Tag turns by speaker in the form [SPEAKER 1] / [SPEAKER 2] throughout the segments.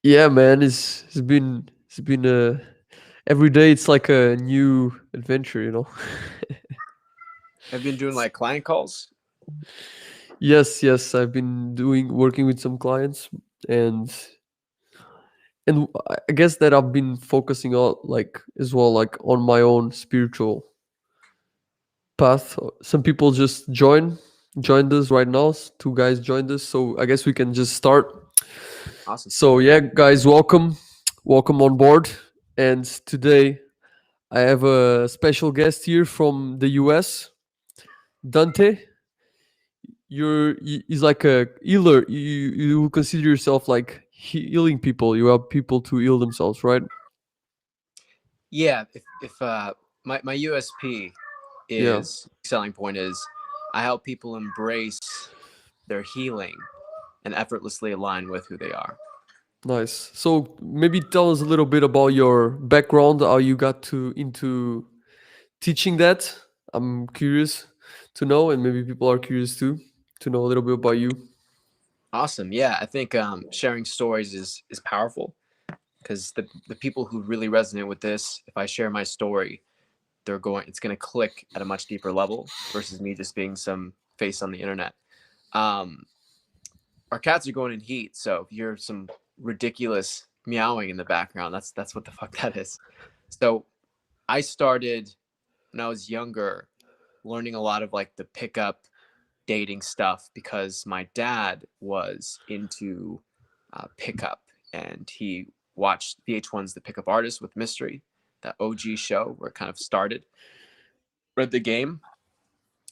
[SPEAKER 1] Yeah, man, it's been every day it's like a new adventure, you know.
[SPEAKER 2] Have you been doing like client calls?
[SPEAKER 1] Yes, I've been doing working with some clients, and I guess that I've been focusing on like as well like on my own spiritual path. Some people just joined us right now. Two guys joined us, so I guess we can just start.
[SPEAKER 2] Awesome.
[SPEAKER 1] So yeah, guys, welcome on board. And today I have a special guest here from the US, Dante. He's like a healer. You consider yourself like healing people. You help people to heal themselves, right?
[SPEAKER 2] Yeah, if my USP
[SPEAKER 1] Yeah,
[SPEAKER 2] is selling point is I help people embrace their healing and effortlessly align with who they are.
[SPEAKER 1] nice. So maybe tell us a little bit about your background, how you got to into teaching that. I'm curious to know, and maybe people are curious too to know a little bit about you.
[SPEAKER 2] Awesome. Yeah, I think sharing stories is powerful because the people who really resonate with this, if I share my story, it's going to click at a much deeper level versus me just being some face on the internet. Um, our cats are going in heat, so if you hear some ridiculous meowing in the background, that's what the fuck that is. So I started when I was younger, learning a lot of like the pickup dating stuff because my dad was into pickup and he watched VH1's The Pickup Artist with Mystery, that OG show where it kind of started. Read the game.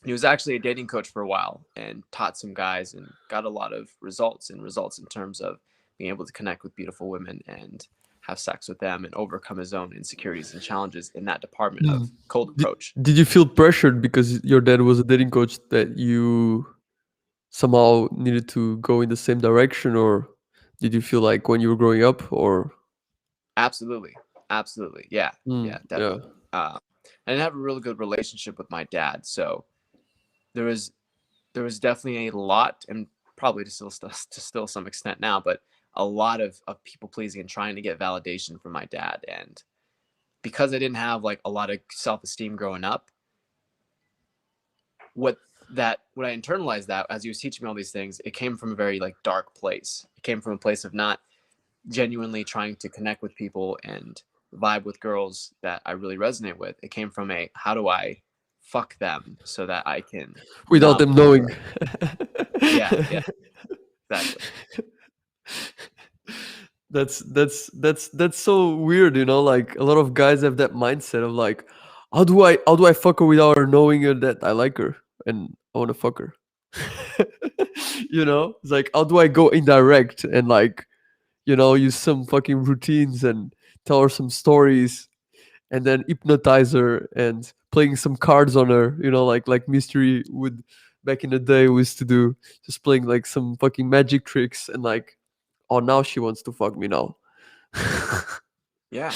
[SPEAKER 2] He was actually a dating coach for a while and taught some guys and got a lot of results in terms of being able to connect with beautiful women and have sex with them and overcome his own insecurities and challenges in that department
[SPEAKER 1] Hmm.
[SPEAKER 2] of cold
[SPEAKER 1] Did,
[SPEAKER 2] approach.
[SPEAKER 1] did you feel pressured because your dad was a dating coach that you somehow needed to go in the same direction, or did you feel like when you were growing up, or
[SPEAKER 2] Absolutely. Absolutely. Yeah.
[SPEAKER 1] mm,
[SPEAKER 2] Yeah,
[SPEAKER 1] yeah,
[SPEAKER 2] definitely. I didn't have a really good relationship with my dad, so there was there was definitely a lot, and probably to still some extent now, but a lot of people pleasing and trying to get validation from my dad. And because I didn't have like a lot of self esteem growing up, what what I internalized that as he was teaching me all these things, it came from a very like dark place. It came from a place of not genuinely trying to connect with people and vibe with girls that I really resonate with. It came from a how do I fuck them so that I can
[SPEAKER 1] without them
[SPEAKER 2] numb
[SPEAKER 1] knowing.
[SPEAKER 2] the yeah, yeah, exactly.
[SPEAKER 1] That's so weird, you know. Like a lot of guys have that mindset of like, how do I fuck her without her knowing her that I like her and I want to fuck her. You know, it's like how do I go indirect and like use some fucking routines and tell her some stories and then hypnotize her and playing some cards on her, like mystery would back in the day used to do, just playing like some fucking magic tricks and like, oh, now she wants to fuck me now.
[SPEAKER 2] Yeah,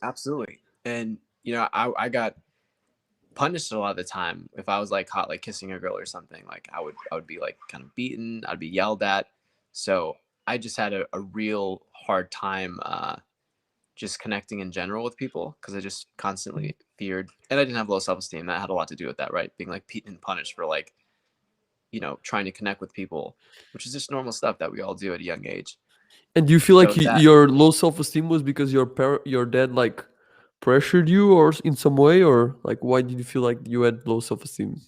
[SPEAKER 2] absolutely. And I got punished a lot of the time if I was like caught like kissing a girl or something. Like I would be like kind of beaten. I'd be yelled at. So I just had a real hard time just connecting in general with people because I just constantly feared, and I didn't have low self esteem. That had a lot to do with that, right? Being like beaten and punished for like trying to connect with people, which is just normal stuff that we all do at a young age.
[SPEAKER 1] And do you feel
[SPEAKER 2] So
[SPEAKER 1] like
[SPEAKER 2] that
[SPEAKER 1] your low self-esteem was because your dad like pressured you or in some way, or like why did you feel like you had low self-esteem?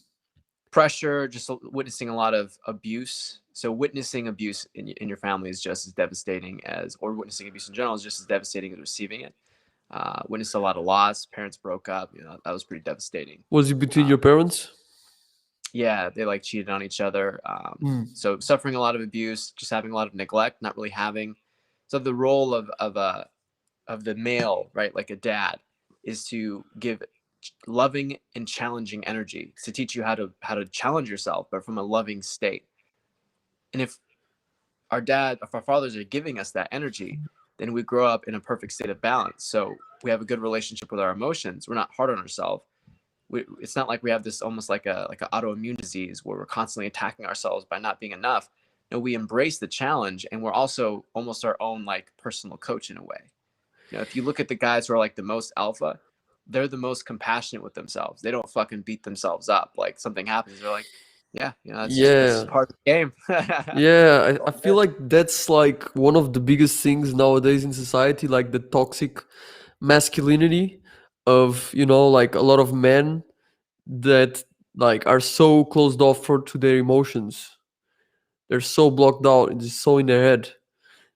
[SPEAKER 2] pressure, just witnessing a lot of abuse. So witnessing abuse in your family is just as devastating as, or witnessing abuse in general is just as devastating as receiving it. Witnessed a lot of loss. Parents broke up. That was pretty devastating.
[SPEAKER 1] Was it between
[SPEAKER 2] Uh,
[SPEAKER 1] your parents?
[SPEAKER 2] yeah, they like cheated on each other.
[SPEAKER 1] Mm.
[SPEAKER 2] So suffering a lot of abuse, just having a lot of neglect, not really having. So the role of the male, right, like a dad, is to give loving and challenging energy to teach you how to challenge yourself, but from a loving state. And if our fathers are giving us that energy, then we grow up in a perfect state of balance. So we have a good relationship with our emotions. We're not hard on ourselves. It's not like we have this almost like a autoimmune disease where we're constantly attacking ourselves by not being enough. we embrace the challenge, and we're also almost our own like personal coach in a way. If you look at the guys who are like the most alpha, they're the most compassionate with themselves. They don't fucking beat themselves up. Like something happens, they're like, yeah, that's just
[SPEAKER 1] Yeah.
[SPEAKER 2] part of the game.
[SPEAKER 1] Yeah, I
[SPEAKER 2] All
[SPEAKER 1] feel
[SPEAKER 2] good.
[SPEAKER 1] like that's like one of the biggest things nowadays in society, like the toxic masculinity of, like a lot of men that like are so closed off to their emotions. They're so blocked out, it's so in their head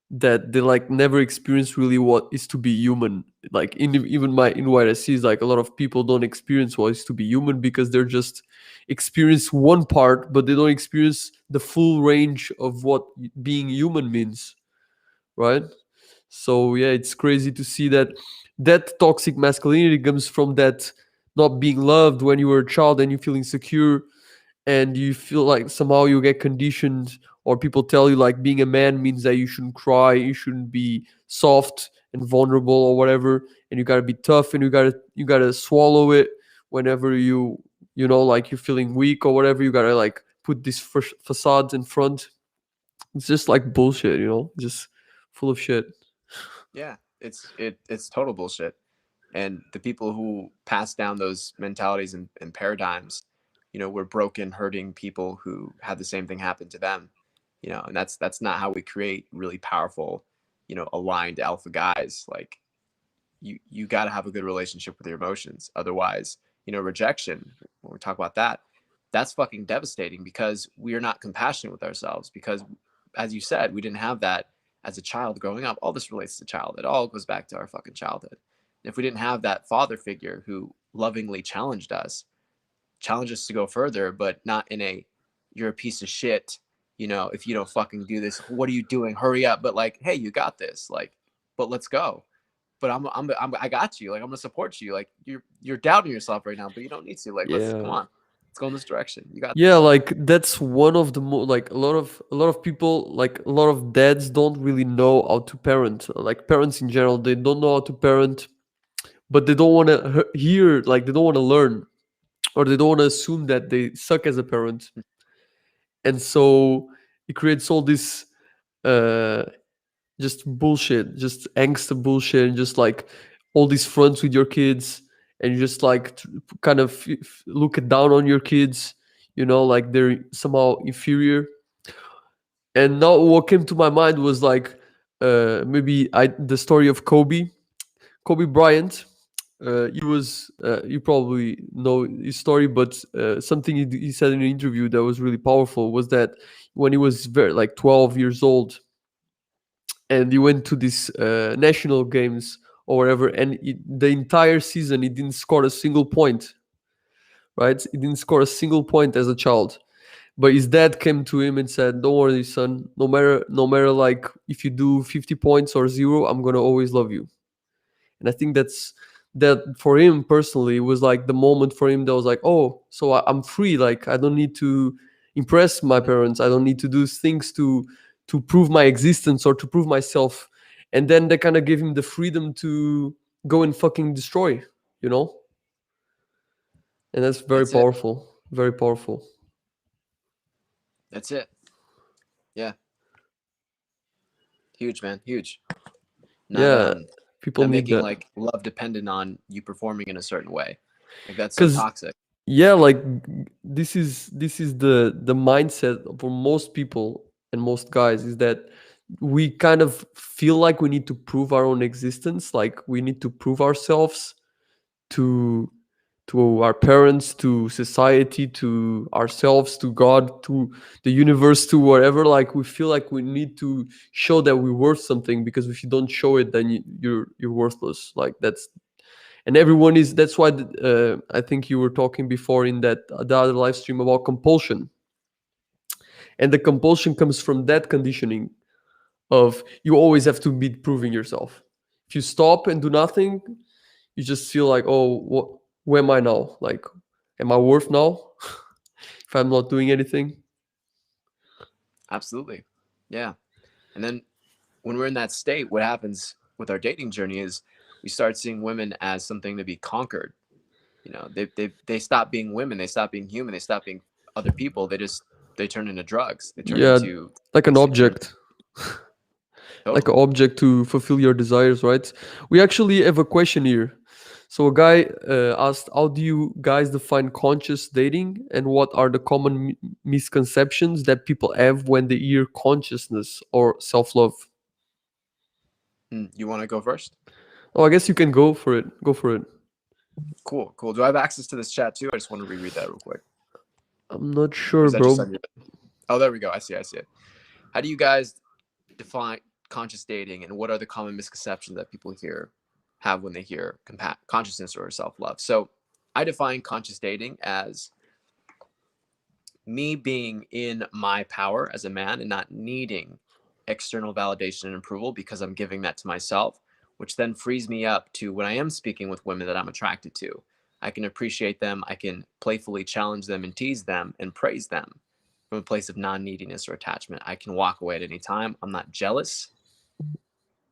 [SPEAKER 1] that they like never experience really what is to be human. Like even my in what I see is like a lot of people don't experience what is to be human because they're just experience one part, but they don't experience the full range of what being human means, right? So yeah, it's crazy to see that toxic masculinity comes from that not being loved when you were a child and you feel insecure and you feel like somehow you get conditioned, or people tell you like being a man means that you shouldn't cry, you shouldn't be soft and vulnerable or whatever, and you got to be tough and you got to swallow it whenever like you're feeling weak or whatever. You got to like put these facades in front. It's just like bullshit, just full of shit.
[SPEAKER 2] Yeah, it's total bullshit. And the people who pass down those mentalities and paradigms, were broken, hurting people who had the same thing happen to them. And that's not how we create really powerful, aligned alpha guys. Like you got to have a good relationship with your emotions. Otherwise, rejection, when we talk about that, that's fucking devastating because we are not compassionate with ourselves. Because, as you said, we didn't have that as a child growing up. All this relates to childhood. It all goes back to our fucking childhood. And if we didn't have that father figure who lovingly challenged us to go further, but not in a "you're a piece of shit," if you don't fucking do this, what are you doing? Hurry up! But like, hey, you got this. Like, but let's go. But I got you. Like, I'm gonna support you. Like, you're doubting yourself right now, but you don't need to. Like, let's come
[SPEAKER 1] Yeah.
[SPEAKER 2] on, let's go in this direction. You got
[SPEAKER 1] Yeah,
[SPEAKER 2] this.
[SPEAKER 1] like that's one of the like a lot of people, like a lot of dads don't really know how to parent. Like parents in general, they don't know how to parent, but they don't want to hear, like they don't want to learn, or they don't want to assume that they suck as a parent. And so it creates all this uh just bullshit, just angst and bullshit, and just like all these fronts with your kids, and you just like kind of look it down on your kids, like they're somehow inferior. And now what came to my mind was like maybe the story of Kobe Bryant. He was you probably know his story, but something he said in an interview that was really powerful was that when he was very like 12 years old, and he went to these national games or whatever, and the entire season he didn't score a single point. Right, he didn't score a single point as a child, but his dad came to him and said, "Don't worry, son. No matter like if you do 50 points or zero, I'm gonna always love you." And I think that for him personally was like the moment for him that was like, oh, so I'm free. Like I don't need to impress my
[SPEAKER 2] Mhm.
[SPEAKER 1] parents. I don't need to do things to prove my existence or to prove myself. And then they kind of gave him the freedom to go and fucking destroy, you know. And that's very
[SPEAKER 2] That's it.
[SPEAKER 1] powerful. Very powerful.
[SPEAKER 2] That's it. Yeah, huge, man, huge. Not
[SPEAKER 1] Yeah, people
[SPEAKER 2] not
[SPEAKER 1] need
[SPEAKER 2] making
[SPEAKER 1] that.
[SPEAKER 2] like love dependent on you performing in a certain way. Like that's so
[SPEAKER 1] Because
[SPEAKER 2] toxic.
[SPEAKER 1] yeah, like this is the mindset for most people and most guys, is that we kind of feel like we need to prove our own existence, like we need to prove ourselves to our parents, to society, to ourselves, to God, to the universe, to whatever. Like we feel like we need to show that we're worth something, because if you don't show it, then you're worthless. Like and everyone is. That's why I think you were talking before in that the other live stream about compulsion, and the compulsion comes from that conditioning of you always have to be proving yourself. If you stop and do nothing, you just feel like, oh, what, where am I now? Like, am I worth now if I'm not doing anything?
[SPEAKER 2] Absolutely. Yeah. And then when we're in that state, what happens with our dating journey is we start seeing women as something to be conquered. They stop being women. They stop being human. They stop being other people. They just they turn into drugs. They turn
[SPEAKER 1] Yeah,
[SPEAKER 2] into
[SPEAKER 1] like an
[SPEAKER 2] things. They turn
[SPEAKER 1] object, like an
[SPEAKER 2] totally.
[SPEAKER 1] object to fulfill your desires, right? We actually have a question here. So a guy asked, "How do you guys define conscious dating, and what are the common misconceptions that people have when they hear consciousness or self-love?"
[SPEAKER 2] You want to go first?
[SPEAKER 1] Oh, I guess you can go for it. Go for it.
[SPEAKER 2] Cool, cool. Do I have access to this chat too? I just want to reread that real quick.
[SPEAKER 1] I'm not
[SPEAKER 2] Or
[SPEAKER 1] sure,
[SPEAKER 2] is that just
[SPEAKER 1] bro.
[SPEAKER 2] on your? Oh, there we go. I see. I see it. How do you guys define conscious dating, and what are the common misconceptions that people have when they hear consciousness or self-love? So I define conscious dating as me being in my power as a man and not needing external validation and approval because I'm giving that to myself, which then frees me up to when I am speaking with women that I'm attracted to. I can appreciate them, I can playfully challenge them and tease them and praise them from a place of non neediness or attachment. I can walk away at any time. I'm not jealous.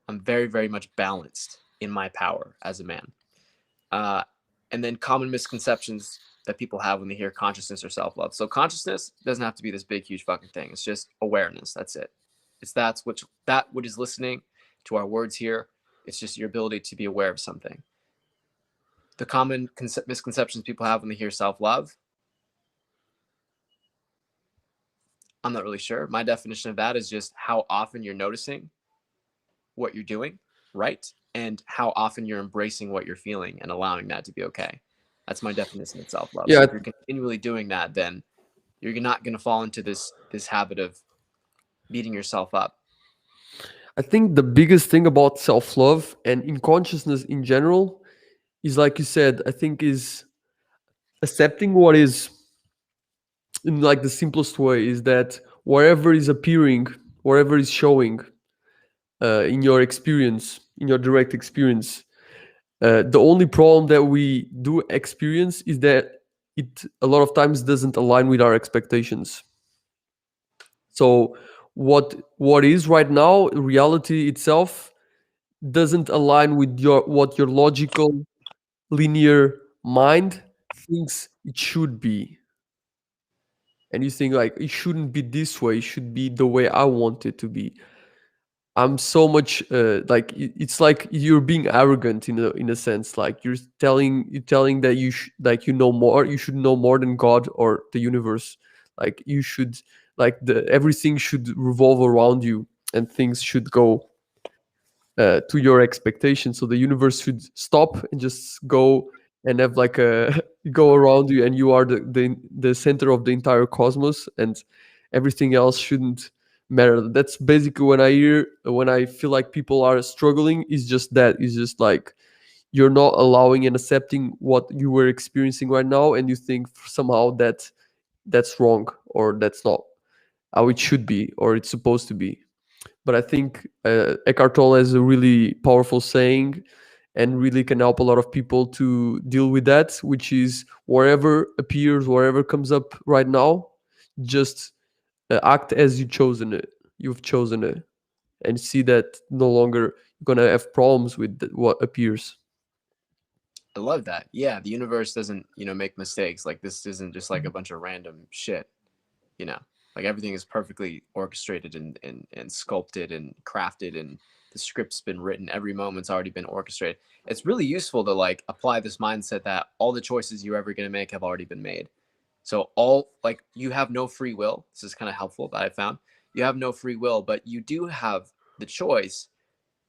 [SPEAKER 2] I'm very, very much balanced in my power as a man. Uh, and then common misconceptions that people have when they hear consciousness or self-love. So consciousness doesn't have to be this big, huge fucking thing. It's just awareness. That's it. It's that what is listening to our words here. It's just your ability to be aware of something. The common misconceptions people have when they hear self-love, I'm not really sure. My definition of that is just how often you're noticing what you're doing, right? And how often you're embracing what you're feeling and allowing that to be okay. That's my definition of self-love. So
[SPEAKER 1] Yeah,
[SPEAKER 2] if you're continually doing that, then you're not going to fall into this habit of beating yourself up.
[SPEAKER 1] I think the biggest thing about self-love and in consciousness in general is, like you said, I think is accepting what is, in like the simplest way, is that whatever is appearing, whatever is showing in your experience, in your direct experience, the only problem that we do experience is that it a lot of times doesn't align with our expectations. So what is right now, reality itself, doesn't align with your what your logical linear mind thinks it should be. And you think like it shouldn't be this way, it should be the way I want it to be. I'm so much like it's like you're being arrogant in a sense, like you're telling that like you know more, you should know more than God or the universe. Like you should, like the everything should revolve around you and things should go to your expectations. So the universe should stop and just go and have like a go around you, and you are the center of the entire cosmos, and everything else shouldn't matter. That's basically when I feel like people are struggling. Is just that. Is just like you're not allowing and accepting what you were experiencing right now, and you think somehow that that's wrong or that's not how it should be or it's supposed to be. But I think Eckhart Tolle has a really powerful saying and really can help a lot of people to deal with that, which is wherever appears, wherever comes up right now, just act as you've chosen it, and see that no longer you're gonna have problems with what appears.
[SPEAKER 2] I love that. Yeah, the universe doesn't, make mistakes. Like this isn't just like a bunch of random shit, you know. Like everything is perfectly orchestrated and sculpted and crafted and the script's been written. Every moment's already been orchestrated. It's really useful to like apply this mindset that all the choices you're ever going to make have already been made. So all like you have no free will. This is kind of helpful that I found. You have no free will, but you do have the choice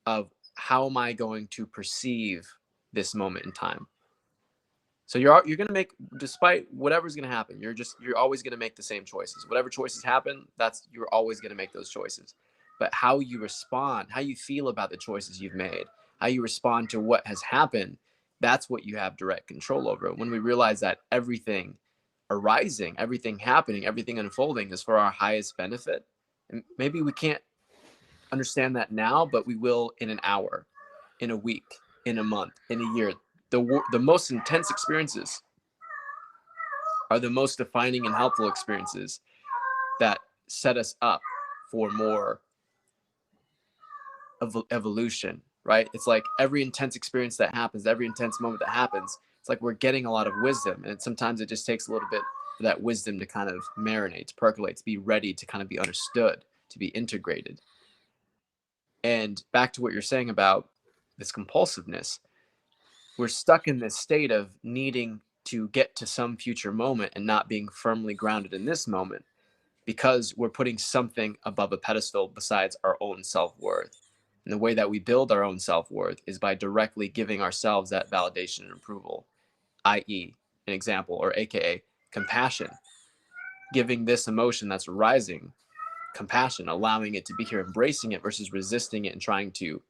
[SPEAKER 2] of how am I going to perceive this moment in time. So you're gonna make, despite whatever's gonna happen, you're always gonna make the same choices. Whatever choices happen, that's you're always gonna make those choices. But how you respond, how you feel about the choices you've made, how you respond to what has happened, that's what you have direct control over. When we realize that everything arising, everything happening, everything unfolding is for our highest benefit, and maybe we can't understand that now, but we will in an hour, in a week, in a month, in a year. The most intense experiences are the most defining and helpful experiences that set us up for more evolution, right? It's like every intense experience that happens, every intense moment that happens, it's like we're getting a lot of wisdom, and sometimes it just takes a little bit for that wisdom to kind of marinate, to percolate, to be ready, to kind of be understood, to be integrated. And back to what you're saying about this compulsiveness, we're stuck in this state of needing to get to some future moment and not being firmly grounded in this moment because we're putting something above a pedestal besides our own self-worth. And the way that we build our own self-worth is by directly giving ourselves that validation and approval, i.e., an example, or AKA compassion, giving this emotion that's rising compassion, allowing it to be here, embracing it versus resisting it and trying to,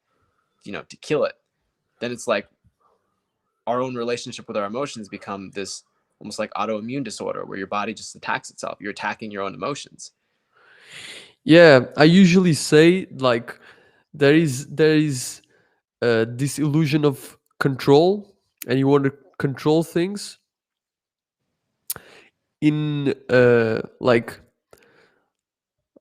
[SPEAKER 2] to kill it. Then it's like our own relationship with our emotions become this almost like autoimmune disorder where your body just attacks itself. You're attacking your own emotions.
[SPEAKER 1] Yeah, I usually say like there is this illusion of control, and you want to control things in like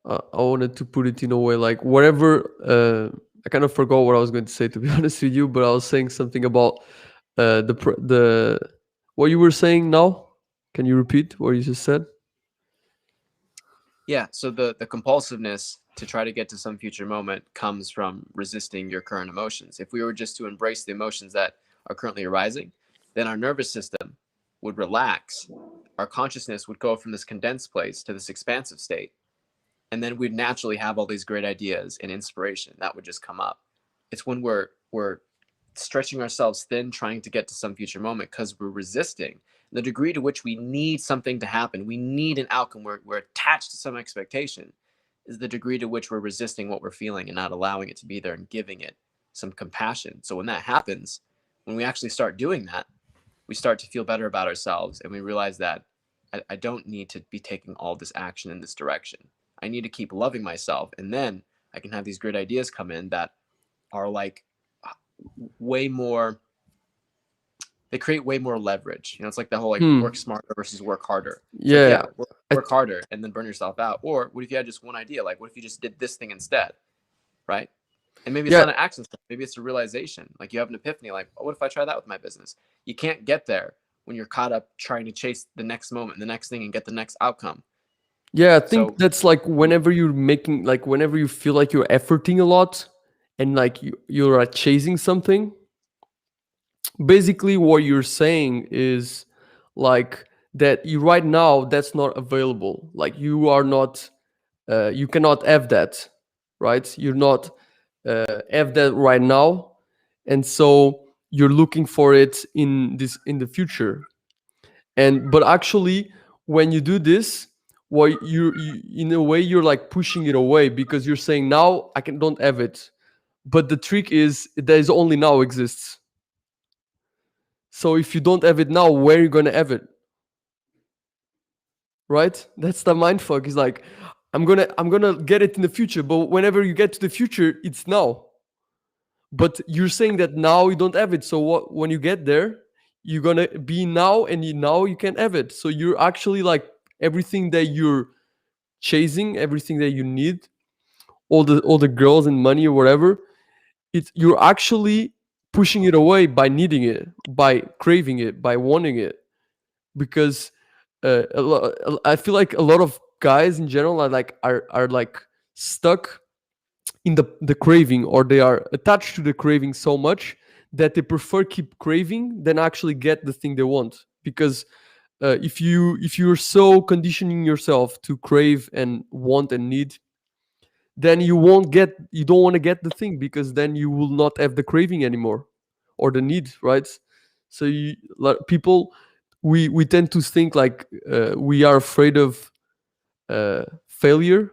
[SPEAKER 1] I wanted to put it in a way like whatever. I kind of forgot what I was going to say, to be honest with you, but I was saying something about the what you were saying now. Can you repeat what you just said?
[SPEAKER 2] Yeah. So the compulsiveness to try to get to some future moment comes from resisting your current emotions. If we were just to embrace the emotions that are currently arising, then our nervous system would relax. Our consciousness would go from this condensed place to this expansive state. And then we'd naturally have all these great ideas and inspiration that would just come up. It's when we're stretching ourselves thin trying to get to some future moment because we're resisting the degree to which we need something to happen. We need an outcome. We're attached to some expectation is the degree to which we're resisting what we're feeling and not allowing it to be there and giving it some compassion. So when that happens, when we actually start doing that, we start to feel better about ourselves and we realize that I don't need to be taking all this action in this direction. I need to keep loving myself. And then I can have these great ideas come in that are like way more, they create way more leverage. It's like the whole like
[SPEAKER 1] Hmm.
[SPEAKER 2] work smarter versus work harder. It's like,
[SPEAKER 1] Yeah.
[SPEAKER 2] yeah,
[SPEAKER 1] I,
[SPEAKER 2] work harder and then burn yourself out. Or what if you had just one idea? Like, what if you just did this thing instead? Right. And maybe it's
[SPEAKER 1] yeah.
[SPEAKER 2] not an action step. Maybe it's a realization. Like you have an epiphany, like, oh, what if I try that with my business? You can't get there when you're caught up trying to chase the next moment, the next thing, and get the next outcome.
[SPEAKER 1] Yeah, I think
[SPEAKER 2] So,
[SPEAKER 1] that's like
[SPEAKER 2] mm,
[SPEAKER 1] whenever you're making like whenever you feel like you're efforting a lot and like you're chasing something, basically what you're saying is like that you right now that's not available. Like you are not you cannot have that, right? You're not have that right now. And so you're looking for it in the future. And but actually when you do this, well you in a way you're like pushing it away because you're saying now I can don't have it, but the trick is there is only now exists. So if you don't have it now, where are you going to have it? Right, that's the mind fuck. Is like I'm gonna get it in the future, but whenever you get to the future it's now. But you're saying that now you don't have it, so what when you get there you're gonna be now, and now you can have it. So you're actually like everything that you're chasing, everything that you need, all the girls and money or whatever, it's you're actually pushing it away by needing it, by craving it, by wanting it. Because I feel like a lot of guys in general are like stuck in the craving, or they are attached to the craving so much that they prefer keep craving than actually get the thing they want. Because if you're so conditioning yourself to crave and want and need, then you don't want to get the thing, because then you will not have the craving anymore, or the need, right? So like, people, we tend to think like we are afraid of failure,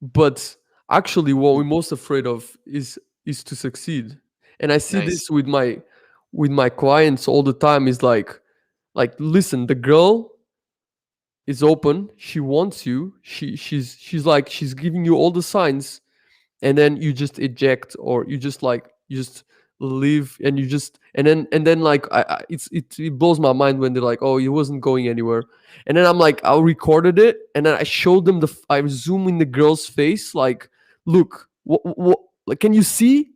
[SPEAKER 1] but actually what we're most afraid of is to succeed. And I see
[SPEAKER 2] nice.
[SPEAKER 1] this with my clients all the time. Is like listen, the girl is open, she wants you, she's like she's giving you all the signs, and then you just eject, or you just like you just leave, and you just and then like it blows my mind when they're like, oh, it wasn't going anywhere. And then I'm like, I recorded it, and then I showed them I zoom in the girl's face, like, look, what, like, can you see?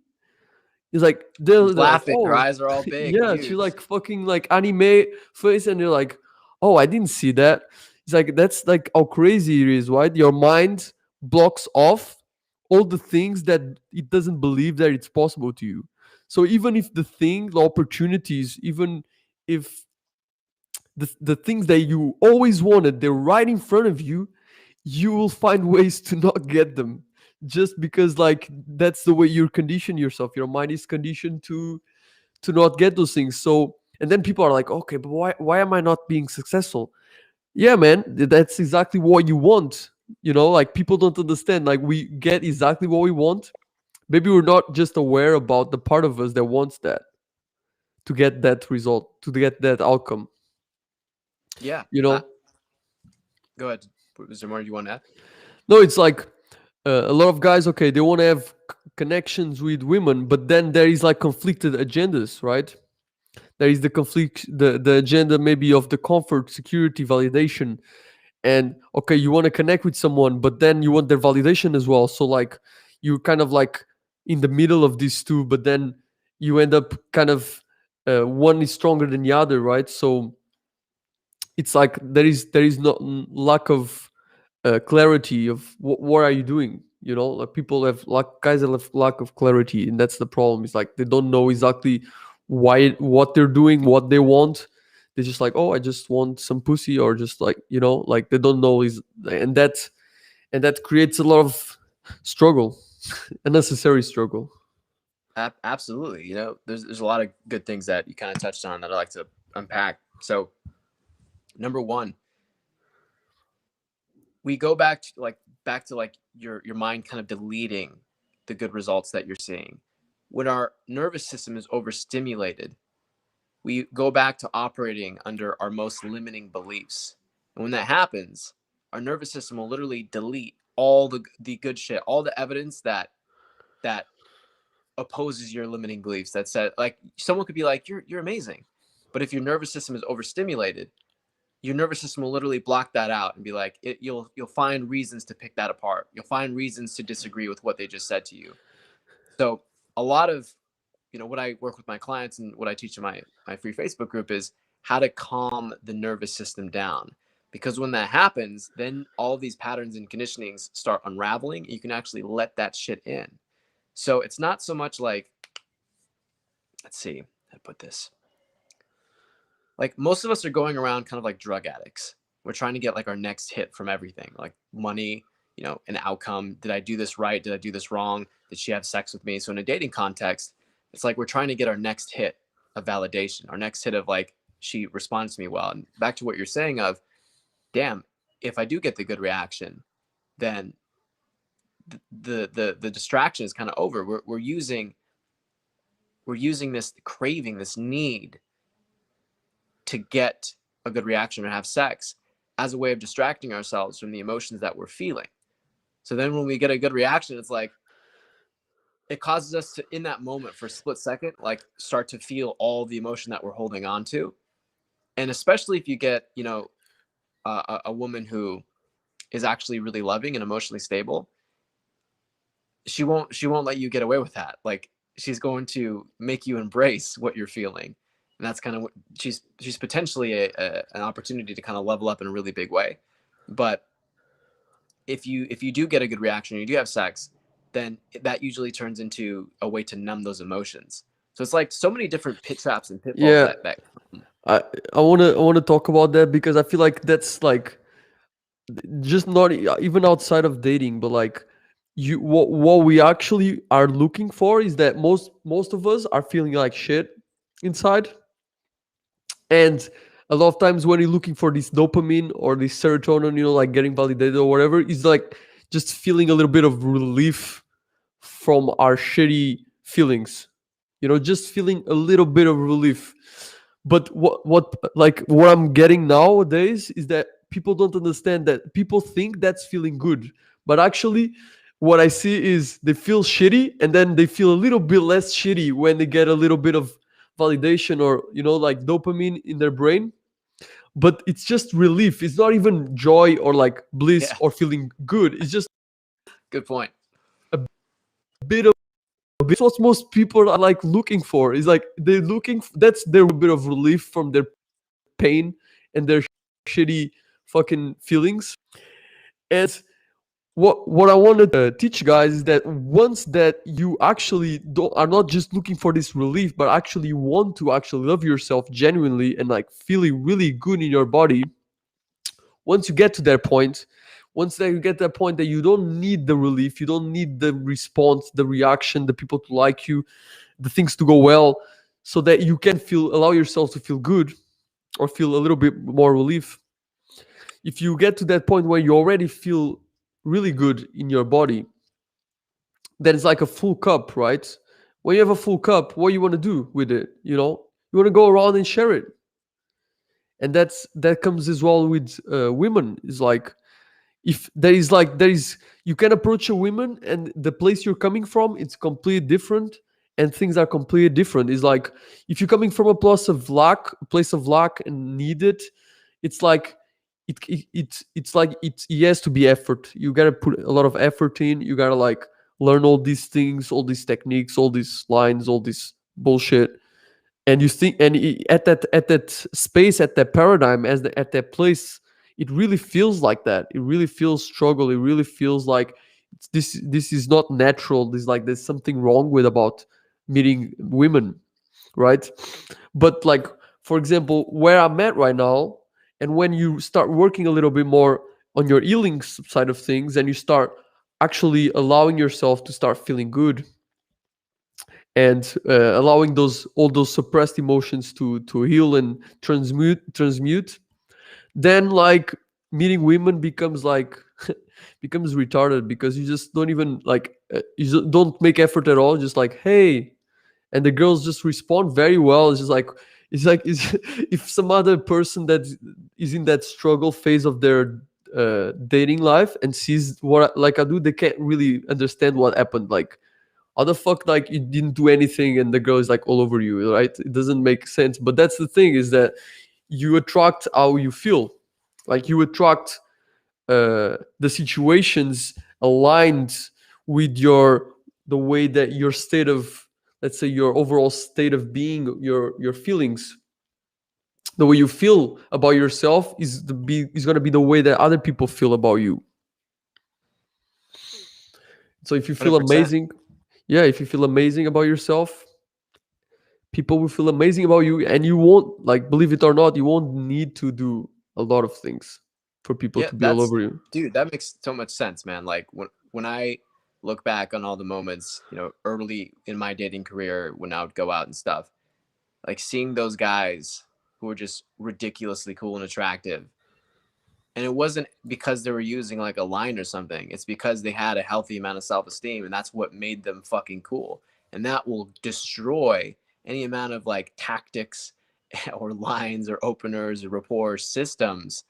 [SPEAKER 1] It's like they're
[SPEAKER 2] She's
[SPEAKER 1] like,
[SPEAKER 2] laughing. Her
[SPEAKER 1] oh
[SPEAKER 2] eyes are all big,
[SPEAKER 1] yeah, she
[SPEAKER 2] huge.
[SPEAKER 1] like fucking like anime face, and they're like, oh, I didn't see that. It's like that's like how crazy it is, right? Your mind blocks off all the things that it doesn't believe that it's possible to you. So even if the thing, the opportunities, even if the things that you always wanted, they're right in front of you, you will find ways to not get them, just because like that's the way you're conditioned yourself. Your mind is conditioned to not get those things. So and then people are like, okay, but why am I not being successful? Yeah, man, that's exactly what you want. Like people don't understand. Like we get exactly what we want. Maybe we're not just aware about the part of us that wants that, to get that result, to get that outcome.
[SPEAKER 2] Yeah.
[SPEAKER 1] You know?
[SPEAKER 2] Go ahead. Is there more you want to add?
[SPEAKER 1] No, it's like a lot of guys. Okay, they want to have connections with women, but then there is like conflicted agendas, right? There is the conflict, the agenda maybe of the comfort, security, validation, and okay, you want to connect with someone, but then you want their validation as well. So like you kind of like in the middle of these two, but then you end up kind of one is stronger than the other, right? So it's like there is no lack of clarity of what are you doing. Like people have like guys that have lack of clarity, and that's the problem. It's like they don't know exactly what they're doing, what they want. They're just like, oh, I just want some pussy, or just like, like they don't know is and that creates a lot of struggle, unnecessary struggle.
[SPEAKER 2] Absolutely. There's a lot of good things that you kind of touched on that I like to unpack. So, number one, we go back to your mind kind of deleting the good results that you're seeing. When our nervous system is overstimulated, we go back to operating under our most limiting beliefs. And when that happens, our nervous system will literally delete all the good shit, all the evidence that opposes your limiting beliefs. That said, like someone could be like, you're amazing. But if your nervous system is overstimulated, your nervous system will literally block that out and be like, you'll find reasons to pick that apart. You'll find reasons to disagree with what they just said to you. So a lot of what I work with my clients and what I teach in my free Facebook group is how to calm the nervous system down. Because when that happens, then all of these patterns and conditionings start unraveling. You can actually let that shit in. So it's not so much like, let's see how to put this. Like most of us are going around kind of like drug addicts. We're trying to get like our next hit from everything, like money, an outcome. Did I do this right? Did I do this wrong? Did she have sex with me? So in a dating context, it's like we're trying to get our next hit of validation, our next hit of like, she responds to me well. And back to what you're saying of, damn, if I do get the good reaction, then the distraction is kind of over. We're using this craving, this need to get a good reaction or have sex as a way of distracting ourselves from the emotions that we're feeling. So then when we get a good reaction, it's like it causes us to, in that moment for a split second, like start to feel all the emotion that we're holding on to. And especially if you get, a woman who is actually really loving and emotionally stable, she won't let you get away with that. Like she's going to make you embrace what you're feeling. And that's kind of what she's potentially an opportunity to kind of level up in a really big way. But if you do get a good reaction, you do have sex, then that usually turns into a way to numb those emotions. So it's like so many different pit traps and pitfalls
[SPEAKER 1] Yeah,
[SPEAKER 2] that
[SPEAKER 1] I want to talk about that, because I feel like that's like just not even outside of dating, but like what we actually are looking for is that most of us are feeling like shit inside. And a lot of times when you're looking for this dopamine or this serotonin, like getting validated or whatever, is like just feeling a little bit of relief from our shitty feelings. Just feeling a little bit of relief. But what I'm getting nowadays is that people don't understand that. People think that's feeling good, but actually what I see is they feel shitty, and then they feel a little bit less shitty when they get a little bit of validation, or like dopamine in their brain. But it's just relief. It's not even joy or like bliss
[SPEAKER 2] yeah,
[SPEAKER 1] or feeling good. It's just
[SPEAKER 2] good point.
[SPEAKER 1] a bit of. It's what most people are like looking for. Is like they're looking. That's their bit of relief from their pain and their shitty fucking feelings. And what I want to teach guys is that once that you actually are not just looking for this relief, but actually want to actually love yourself genuinely and like feeling really good in your body, once you get to that point, once that you get that point that you don't need the relief, you don't need the response, the reaction, the people to like you, the things to go well, so that you can feel, allow yourself to feel good or feel a little bit more relief. If you get to that point where you already feel really good in your body, then it's like a full cup, right? When you have a full cup, what you want to do with it? You know, you want to go around and share it. And that comes as well with women. Is like, if there is, you can approach a woman and the place you're coming from, it's completely different, and things are completely different. It's like, if you're coming from a place of lack and need it, it's like it's like it has to be effort. You gotta put a lot of effort in. You gotta like learn all these things, all these techniques, all these lines, all this bullshit. And you think, and at that space, at that paradigm, at that place, it really feels like that. It really feels struggle. It really feels like this is not natural. This, like, there's something wrong with about meeting women, right? But like, for example, where I'm at right now, and when you start working a little bit more on your healing side of things, and you start actually allowing yourself to start feeling good, and allowing those, all those suppressed emotions to heal and transmute, then like meeting women becomes like becomes retarded, because you just don't even like don't make effort at all, just like, hey. And the girls just respond very well. It's just like, it's if some other person that is in that struggle phase of their dating life and sees what like I do, they can't really understand what happened. Like, how the fuck, like, you didn't do anything and the girl is like all over you, right? It doesn't make sense. But that's the thing, is that you attract how you feel. Like, you attract the situations aligned with your, the way that your state of, let's say, your overall state of being, your feelings, the way you feel about yourself is going to be the way that other people feel about you. So if you feel
[SPEAKER 2] 100%.
[SPEAKER 1] amazing, yeah, if you feel amazing about yourself, people will feel amazing about you, and you won't, like, believe it or not, you won't need to do a lot of things for people
[SPEAKER 2] Yeah,
[SPEAKER 1] to be all
[SPEAKER 2] that's
[SPEAKER 1] over you.
[SPEAKER 2] dude, that makes so much sense, man. Like when I look back on all the moments, early in my dating career when I would go out and stuff, like seeing those guys who were just ridiculously cool and attractive. And it wasn't because they were using like a line or something. It's because they had a healthy amount of self-esteem, and that's what made them fucking cool. And that will destroy any amount of like tactics or lines or openers or rapport systems,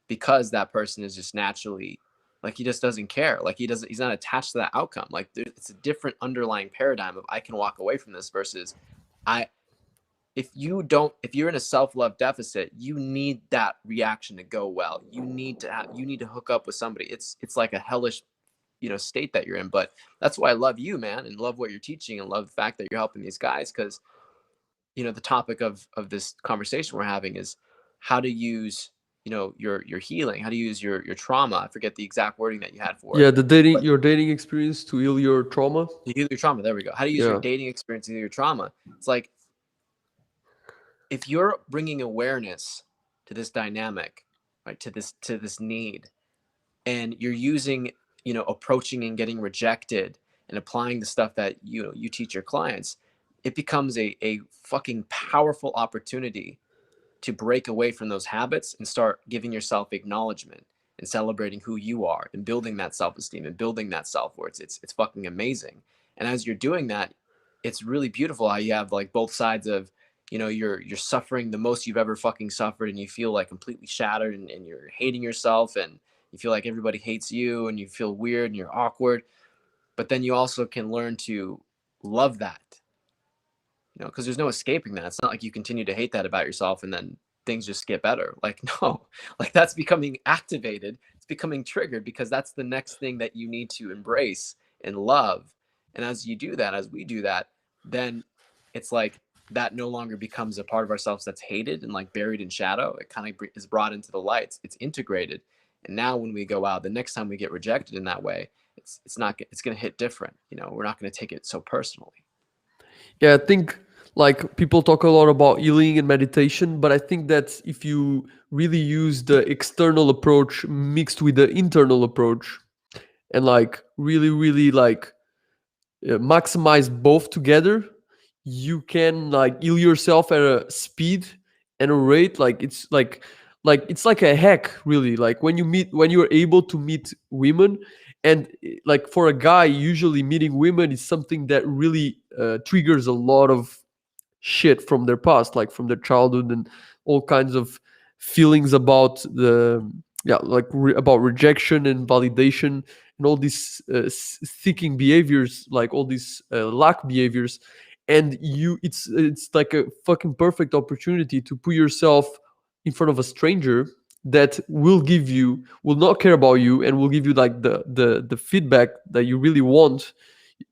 [SPEAKER 2] because that person is just naturally, like, he just doesn't care. Like, he's not attached to that outcome. Like, it's a different underlying paradigm of, I can walk away from this versus I if you're in a self-love deficit, you need that reaction to go well. You need to hook up with somebody. It's like a hellish state that you're in. But that's why I love you, man, and love what you're teaching, and love the fact that you're helping these guys, because the topic of this conversation we're having is how to use your healing, how to use your trauma. I forget the exact wording that you had for
[SPEAKER 1] Yeah,
[SPEAKER 2] it,
[SPEAKER 1] the dating,
[SPEAKER 2] but
[SPEAKER 1] your dating experience to heal your trauma.
[SPEAKER 2] to heal your trauma. There we go. How to use your
[SPEAKER 1] Yeah.
[SPEAKER 2] dating experience to heal your trauma. It's like, if you're bringing awareness to this dynamic, right, to this need, and you're using, approaching and getting rejected and applying the stuff that you teach your clients, it becomes a fucking powerful opportunity to break away from those habits and start giving yourself acknowledgement and celebrating who you are and building that self-esteem and building that self-worth. It's fucking amazing. And as you're doing that, it's really beautiful how you have like both sides of, you're suffering the most you've ever fucking suffered, and you feel like completely shattered, and you're hating yourself, and you feel like everybody hates you, and you feel weird and you're awkward. But then you also can learn to love that, because there's no escaping that. It's not like you continue to hate that about yourself and then things just get better. Like, no, like, that's becoming activated. It's becoming triggered, because that's the next thing that you need to embrace and love. And as you do that, as we do that, then it's like that no longer becomes a part of ourselves that's hated and like buried in shadow. It kind of is brought into the lights. It's integrated. And now when we go out, the next time we get rejected in that way, it's going to hit different. You know, we're not going to take it so personally.
[SPEAKER 1] Yeah, I think like people talk a lot about healing and meditation, but I think that if you really use the external approach mixed with the internal approach and like really like maximize both together, you can like heal yourself at a speed and a rate like it's like a hack really. Like when you're able to meet women, and like for a guy, usually meeting women is something that really triggers a lot of shit from their past, like from their childhood, and all kinds of feelings about the yeah, like about rejection and validation and all these seeking behaviors, like all these lack behaviors. And it's like a fucking perfect opportunity to put yourself in front of a stranger that will not care about you and will give you like the feedback that you really want,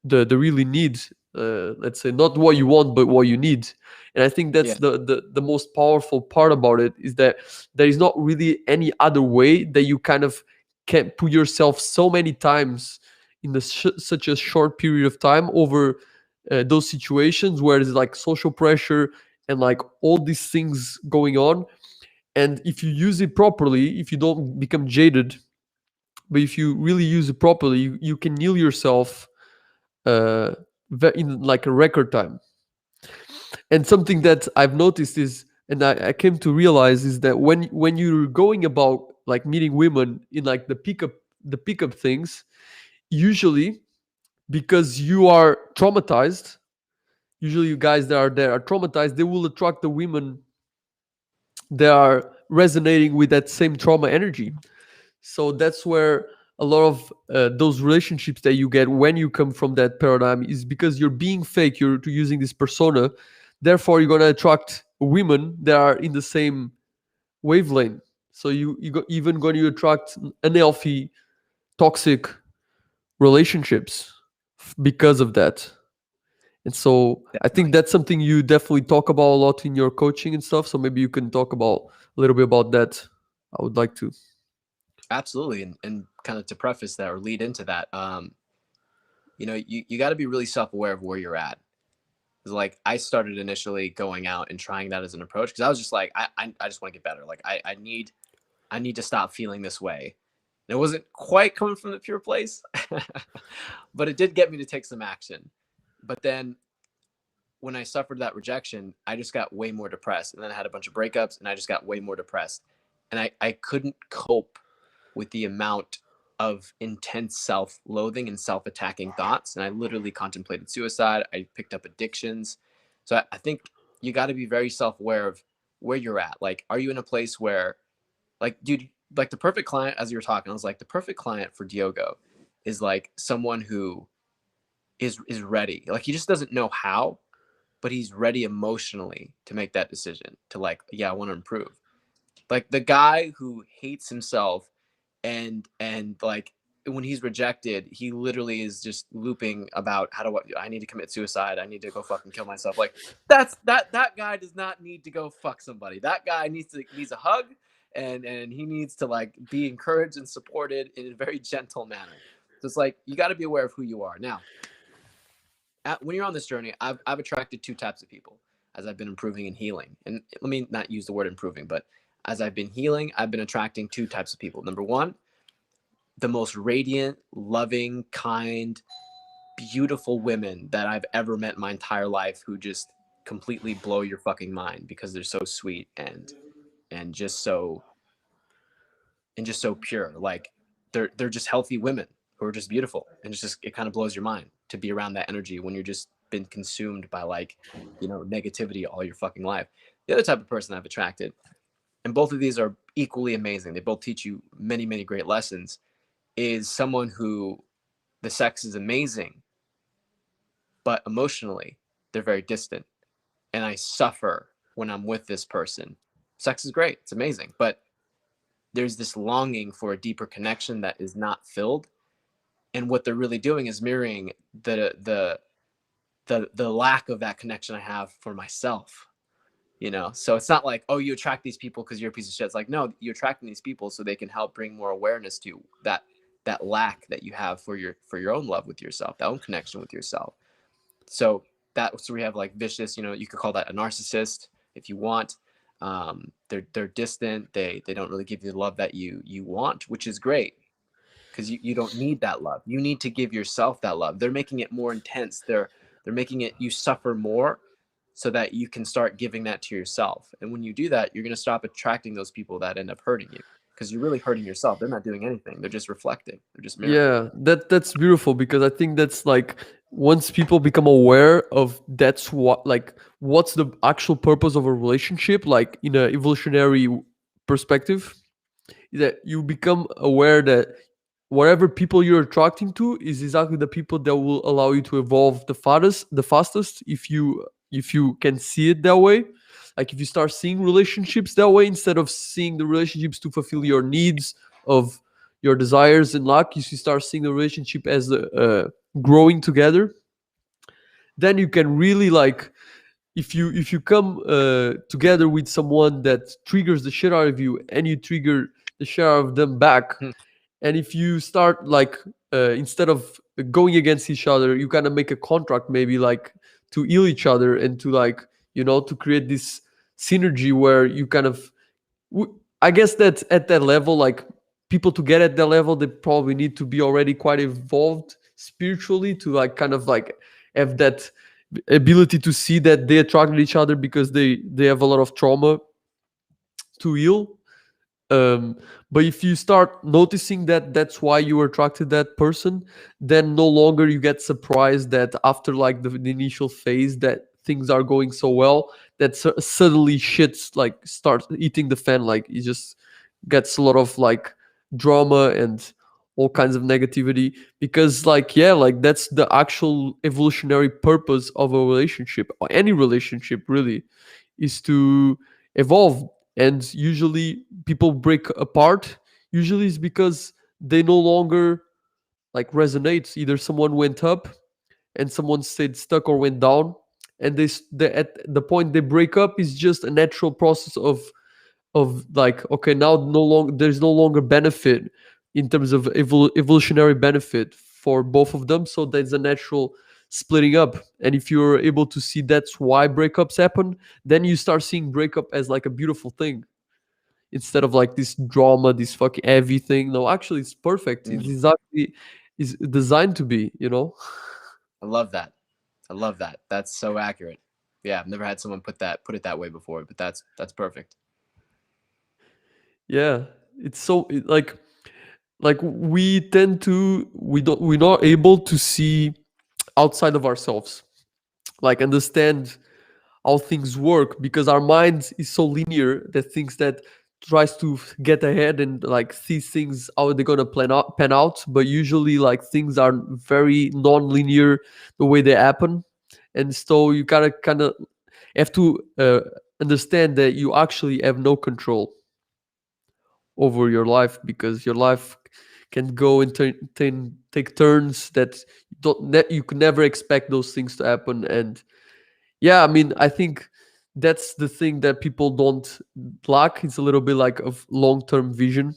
[SPEAKER 1] the really need, let's say not what you want but what you need. And I think that's
[SPEAKER 2] Yeah.
[SPEAKER 1] the most powerful part about it, is that there is not really any other way that you kind of can put yourself so many times in such a short period of time over those situations where there's like social pressure and like all these things going on. And if you use it properly, if you don't become jaded, but if you really use it properly, you can heal yourself uh, in like a record time. And something that I've noticed is, and I came to realize, is that when you're going about like meeting women in like the pickup things, usually because you are traumatized, usually you guys that are there are traumatized, they will attract the women that are resonating with that same trauma energy. So that's where a lot of those relationships that you get when you come from that paradigm is because you're being fake, you're using this persona. Therefore, you're going to attract women that are in the same wavelength. So even going to attract unhealthy, toxic relationships because of that. And so I think
[SPEAKER 2] Definitely.
[SPEAKER 1] that's something you definitely talk about a lot in your coaching and stuff. So maybe you can talk about a little bit about that. I would like to.
[SPEAKER 2] Absolutely. And kind of to preface that or lead into that, you know, you got to be really self-aware of where you're at. Like I started initially going out and trying that as an approach because I was just like, I just want to get better. Like I need to stop feeling this way. And it wasn't quite coming from the pure place, but it did get me to take some action. But then when I suffered that rejection, I just got way more depressed. And then I had a bunch of breakups and I just got way more depressed. And I couldn't cope with the amount of intense self loathing and self attacking thoughts. And I literally contemplated suicide. I picked up addictions. So I think you got to be very self aware of where you're at. Like, are you in a place where, like, dude, like the perfect client, as you were talking, I was like, the perfect client for Diogo is like someone who is ready. Like, he just doesn't know how, but he's ready emotionally to make that decision to like, yeah, I want to improve. Like the guy who hates himself and like when he's rejected, he literally is just looping about how do I need to commit suicide. I need to go fucking kill myself. Like that guy does not need to go fuck somebody. That guy needs a hug and he needs to like be encouraged and supported in a very gentle manner. So it's like you got to be aware of who you are. Now, when you're on this journey, I've attracted two types of people as I've been improving and healing. And let me not use the word improving, but as I've been healing, I've been attracting two types of people. Number one, the most radiant, loving, kind, beautiful women that I've ever met in my entire life who just completely blow your fucking mind because they're so sweet and just so pure. Like they're just healthy women who are just beautiful, and it's just it kind of blows your mind to be around that energy when you're just been consumed by like negativity all your fucking life. The other type of person I've attracted, and both of these are equally amazing. They both teach you many great lessons. Is someone who the sex is amazing, but emotionally they're very distant, and I suffer when I'm with this person. Sex is great, it's amazing, but there's this longing for a deeper connection that is not filled. And what they're really doing is mirroring the lack of that connection I have for myself. So it's not like, oh, you attract these people because you're a piece of shit. It's like, no, you're attracting these people so they can help bring more awareness to that lack that you have for your own love with yourself, that own connection with yourself. So that's where we have like vicious, you could call that a narcissist if you want. They're distant. They don't really give you the love that you want, which is great, because you don't need that love. You need to give yourself that love. They're making it more intense. They're making it you suffer more so that you can start giving that to yourself. And when you do that, you're going to stop attracting those people that end up hurting you, because you're really hurting yourself. They're not doing anything. They're just reflecting. They're just mirroring.
[SPEAKER 1] Yeah, that's beautiful because I think that's like once people become aware of that's what like what's the actual purpose of a relationship, like in a evolutionary perspective, that you become aware that whatever people you're attracting to is exactly the people that will allow you to evolve the fastest if you can see it that way. Like if you start seeing relationships that way instead of seeing the relationships to fulfill your needs of your desires and luck, if you start seeing the relationship as growing together, then you can really like if you come together with someone that triggers the shit out of you and you trigger the shit out of them back,
[SPEAKER 2] Hmm.
[SPEAKER 1] and if you start like instead of going against each other, you kind of make a contract maybe like to heal each other and to like to create this synergy where you kind of I guess that at that level, like people to get at that level, they probably need to be already quite evolved spiritually to like kind of like have that ability to see that they attracted each other because they have a lot of trauma to heal. um, but if you start noticing that that's why you attracted that person, then no longer you get surprised that after like the initial phase that things are going so well that suddenly shit's like starts eating the fan, like it just gets a lot of like drama and all kinds of negativity because like yeah, like that's the actual evolutionary purpose of a relationship or any relationship really, is to evolve. And usually people break apart, usually is because they no longer like resonate. Either someone went up and someone stayed stuck or went down, and at the point they break up is just a natural process of like okay, now no longer there's no longer benefit in terms of evolutionary benefit for both of them, so there's a natural splitting up. And if you're able to see that's why breakups happen, then you start seeing breakup as like a beautiful thing instead of like this drama, this fucking heavy thing. No, actually it's perfect, it's
[SPEAKER 2] Mm.
[SPEAKER 1] exactly is designed to be.
[SPEAKER 2] I love that. I love that. That's so accurate. Yeah, I've never had someone put it that way before, but that's perfect.
[SPEAKER 1] Yeah, it's like we tend to we're not able to see outside of ourselves, like understand how things work because our mind is so linear that thinks that tries to get ahead and like see things how they're gonna pan out, but usually like things are very non-linear the way they happen. And so you gotta kind of have to understand that you actually have no control over your life because your life can go and take turns that you could never expect those things to happen. And yeah, I mean, I think that's the thing that people don't lack. It's a little bit like of long-term vision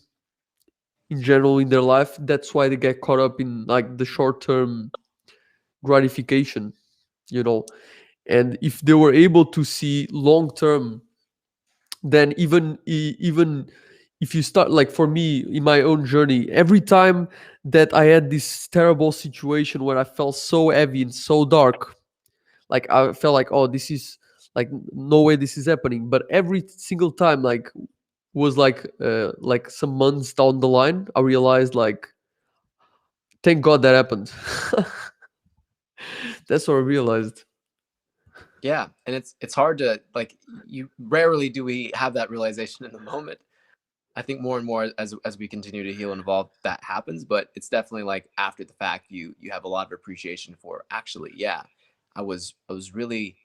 [SPEAKER 1] in general in their life. That's why they get caught up in like the short-term gratification, you know. And if they were able to see long-term, then even if you start like for me in my own journey, every time that I had this terrible situation where I felt so heavy and so dark, like I felt like oh this is like no way this is happening, but every single time like was like some months down the line I realized like thank god that happened. That's what I realized.
[SPEAKER 2] Yeah, and it's hard to like. You rarely do we have that realization in the moment. I think more and more as we continue to heal and evolve, that happens. But it's definitely like after the fact, you have a lot of appreciation for actually, yeah, I was really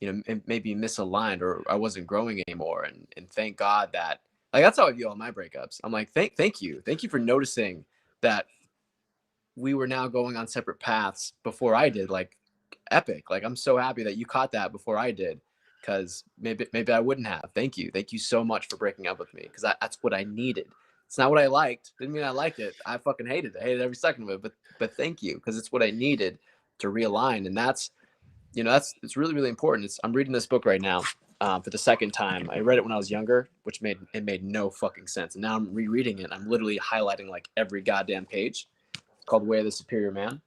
[SPEAKER 2] maybe misaligned, or I wasn't growing anymore, and thank God that, like, that's how I view all my breakups. I'm like, thank you for noticing that we were now going on separate paths before I did. Like, epic. Like, I'm so happy that you caught that before I did, because maybe I wouldn't have. Thank you so much for breaking up with me, because that's what I needed. It's not what I liked. Didn't mean I liked it. I fucking hated it. I hated every second of it. But thank you, because it's what I needed to realign. And that's, that's it's really, really important. I'm reading this book right now, for the second time. I read it when I was younger, which made no fucking sense. And now I'm rereading it. And I'm literally highlighting like every goddamn page. It's called Way of the Superior Man.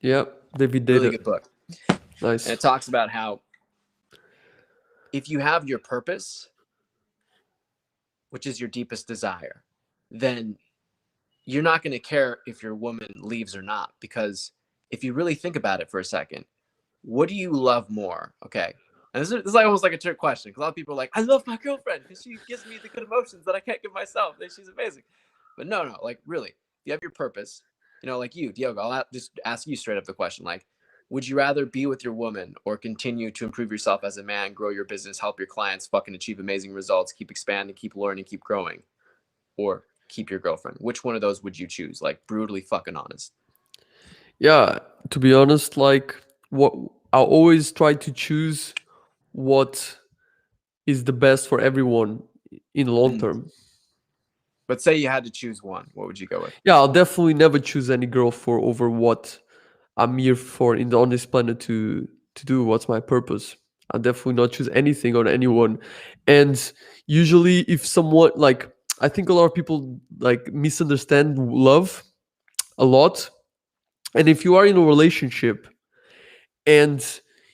[SPEAKER 1] Yeah, David
[SPEAKER 2] Really
[SPEAKER 1] Data.
[SPEAKER 2] good book. And
[SPEAKER 1] Nice.
[SPEAKER 2] it talks about how if you have your purpose, which is your deepest desire, then you're not going to care if your woman leaves or not. Because if you really think about it for a second, what do you love more? Okay. And this is like almost like a trick question, because a lot of people are like, I love my girlfriend because she gives me the good emotions that I can't give myself. She's amazing. But no, like really, if you have your purpose, like you, Diogo, I'll just ask you straight up the question. Like, would you rather be with your woman or continue to improve yourself as a man, grow your business, help your clients fucking achieve amazing results, keep expanding, keep learning, keep growing, or keep your girlfriend? Which one of those would you choose? Like, brutally fucking honest.
[SPEAKER 1] Yeah, to be honest, like what I always try to choose what is the best for everyone in long
[SPEAKER 2] Mm.
[SPEAKER 1] term.
[SPEAKER 2] But say you had to choose one, what would you go with?
[SPEAKER 1] Yeah, I'll definitely never choose any girl for over what I'm here for on this planet to do. What's my purpose? I'll definitely not choose anything or anyone. And usually, if someone like, I think a lot of people like misunderstand love a lot. And if you are in a relationship and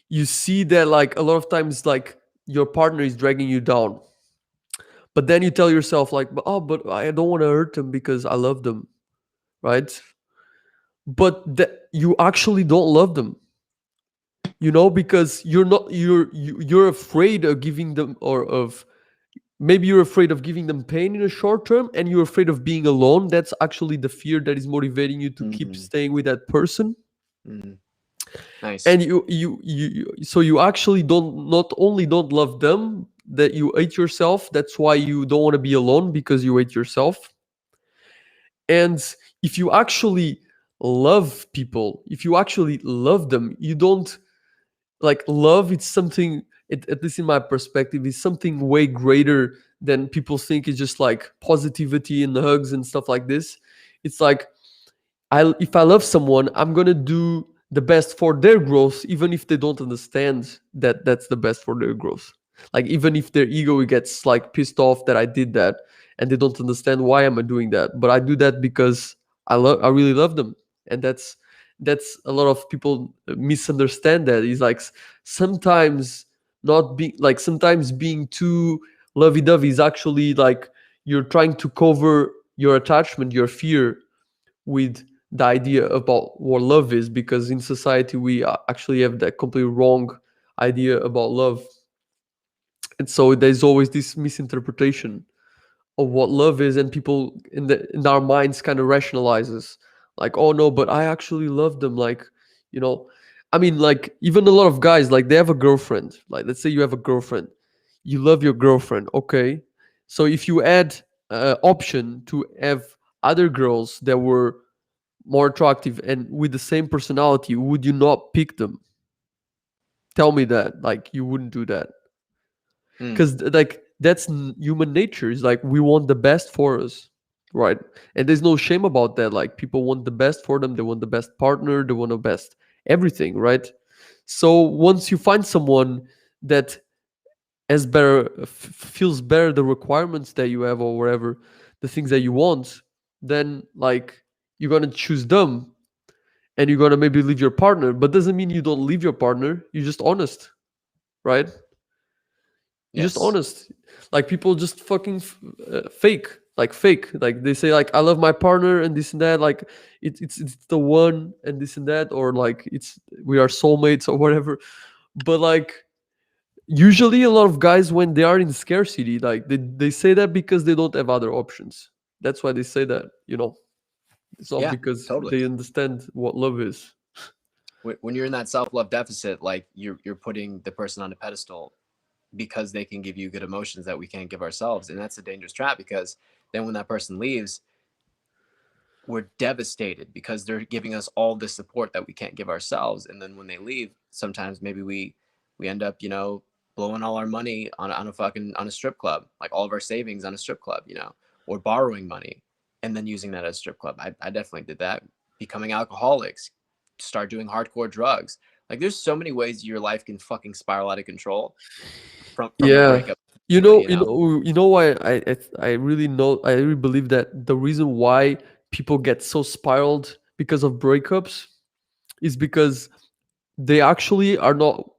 [SPEAKER 1] you see that like a lot of times like your partner is dragging you down, but then you tell yourself like, oh, but I don't want to hurt them because I love them, right? But that you actually don't love them, because you're afraid of giving them, or of maybe you're afraid of giving them pain in a short term, and you're afraid of being alone. That's actually the fear that is motivating you to keep
[SPEAKER 2] Mm-hmm.
[SPEAKER 1] staying with that person.
[SPEAKER 2] Mm-hmm. Nice.
[SPEAKER 1] And so you actually don't, not only don't love them, that you hate yourself. That's why you don't want to be alone, because you hate yourself. And if you actually love people, if you actually love them, you don't, like, love, it's something, at least in my perspective, is something way greater than people think. It's just like positivity and hugs and stuff like this. It's like, if I love someone, I'm gonna do the best for their growth, even if they don't understand that that's the best for their growth. Like, even if their ego gets like pissed off that I did that, and they don't understand why am I doing that, but I do that because I really love them. And that's a lot of people misunderstand that. Is like, sometimes not being like, sometimes being too lovey-dovey is actually like you're trying to cover your attachment, your fear, with the idea about what love is, because in society we actually have that completely wrong idea about love. And so there's always this misinterpretation of what love is, and people in our minds kind of rationalizes like, oh no, but I actually love them, like, you know I mean, like, even a lot of guys, like, they have a girlfriend. Like, let's say you have a girlfriend, you love your girlfriend, okay? So if you add option to have other girls that were more attractive and with the same personality, would you not pick them? Tell me that. Like, you wouldn't do that,
[SPEAKER 2] Mm.
[SPEAKER 1] because like that's human nature. Is like, we want the best for us, right? And there's no shame about that. Like, people want the best for them. They want the best partner. They want the best everything, right? So once you find someone that has better, feels better the requirements that you have, or whatever, the things that you want, then like you're gonna choose them, and you're gonna maybe leave your partner. But doesn't mean you don't leave your partner. You're just honest, right? You're just
[SPEAKER 2] Yes.
[SPEAKER 1] honest. Like, people just fucking fake, like fake. Like, they say like, I love my partner and this and that. Like, it's the one and this and that, or like, it's, we are soulmates or whatever. But like, usually a lot of guys, when they are in scarcity, like, they say that because they don't have other options. That's why they say that. It's not
[SPEAKER 2] Yeah,
[SPEAKER 1] because
[SPEAKER 2] totally.
[SPEAKER 1] they understand what love is.
[SPEAKER 2] When you're in that self-love deficit, like you're putting the person on a pedestal because they can give you good emotions that we can't give ourselves. And that's a dangerous trap, because then when that person leaves, we're devastated because they're giving us all the support that we can't give ourselves. And then when they leave, sometimes maybe we end up, blowing all our money on a fucking on a strip club, like all of our savings on a strip club, or borrowing money and then using that as a strip club. I definitely did that. Becoming alcoholics, start doing hardcore drugs. Like there's so many ways your life can fucking spiral out of control from a
[SPEAKER 1] Yeah.
[SPEAKER 2] breakup,
[SPEAKER 1] You
[SPEAKER 2] specifically,
[SPEAKER 1] know, why I really know, I really believe that the reason why people get so spiraled because of breakups is because they actually are not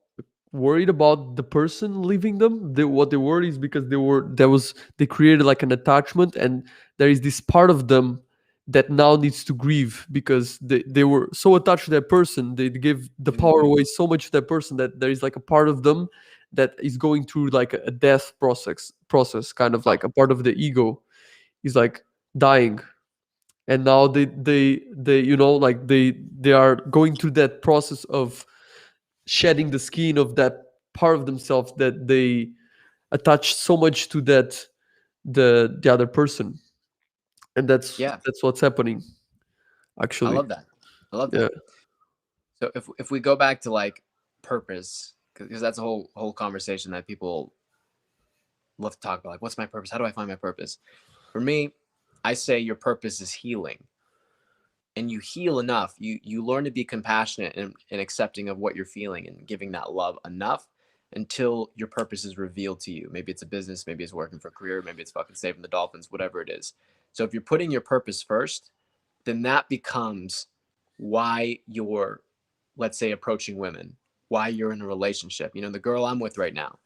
[SPEAKER 1] worried about the person leaving them. What they worry is because they created like an attachment, and there is this part of them that now needs to grieve because they were so attached to that person. They give the power
[SPEAKER 2] Mhm.
[SPEAKER 1] away so much to that person that there is like a part of them that is going through like a death process, kind of
[SPEAKER 2] Oh,
[SPEAKER 1] like a part of the ego is like dying. And now they like they are going through that process of shedding the skin of that part of themselves that they attach so much to that the other person. And
[SPEAKER 2] yeah,
[SPEAKER 1] that's what's happening
[SPEAKER 2] I
[SPEAKER 1] actually.
[SPEAKER 2] love that. I love
[SPEAKER 1] Yeah.
[SPEAKER 2] that. So if we go back to like purpose, because that's a whole conversation that people love to talk about. Like, what's my purpose? How do I find my purpose? For me, I say your purpose is healing, and you heal enough. You learn to be compassionate and accepting of what you're feeling and giving that love enough until your purpose is revealed to you. Maybe it's a business, maybe it's working for a career, maybe it's fucking saving the dolphins, whatever it is. So if you're putting your purpose first, then that becomes why you're, let's say, approaching women, why you're in a relationship. The girl I'm with right now,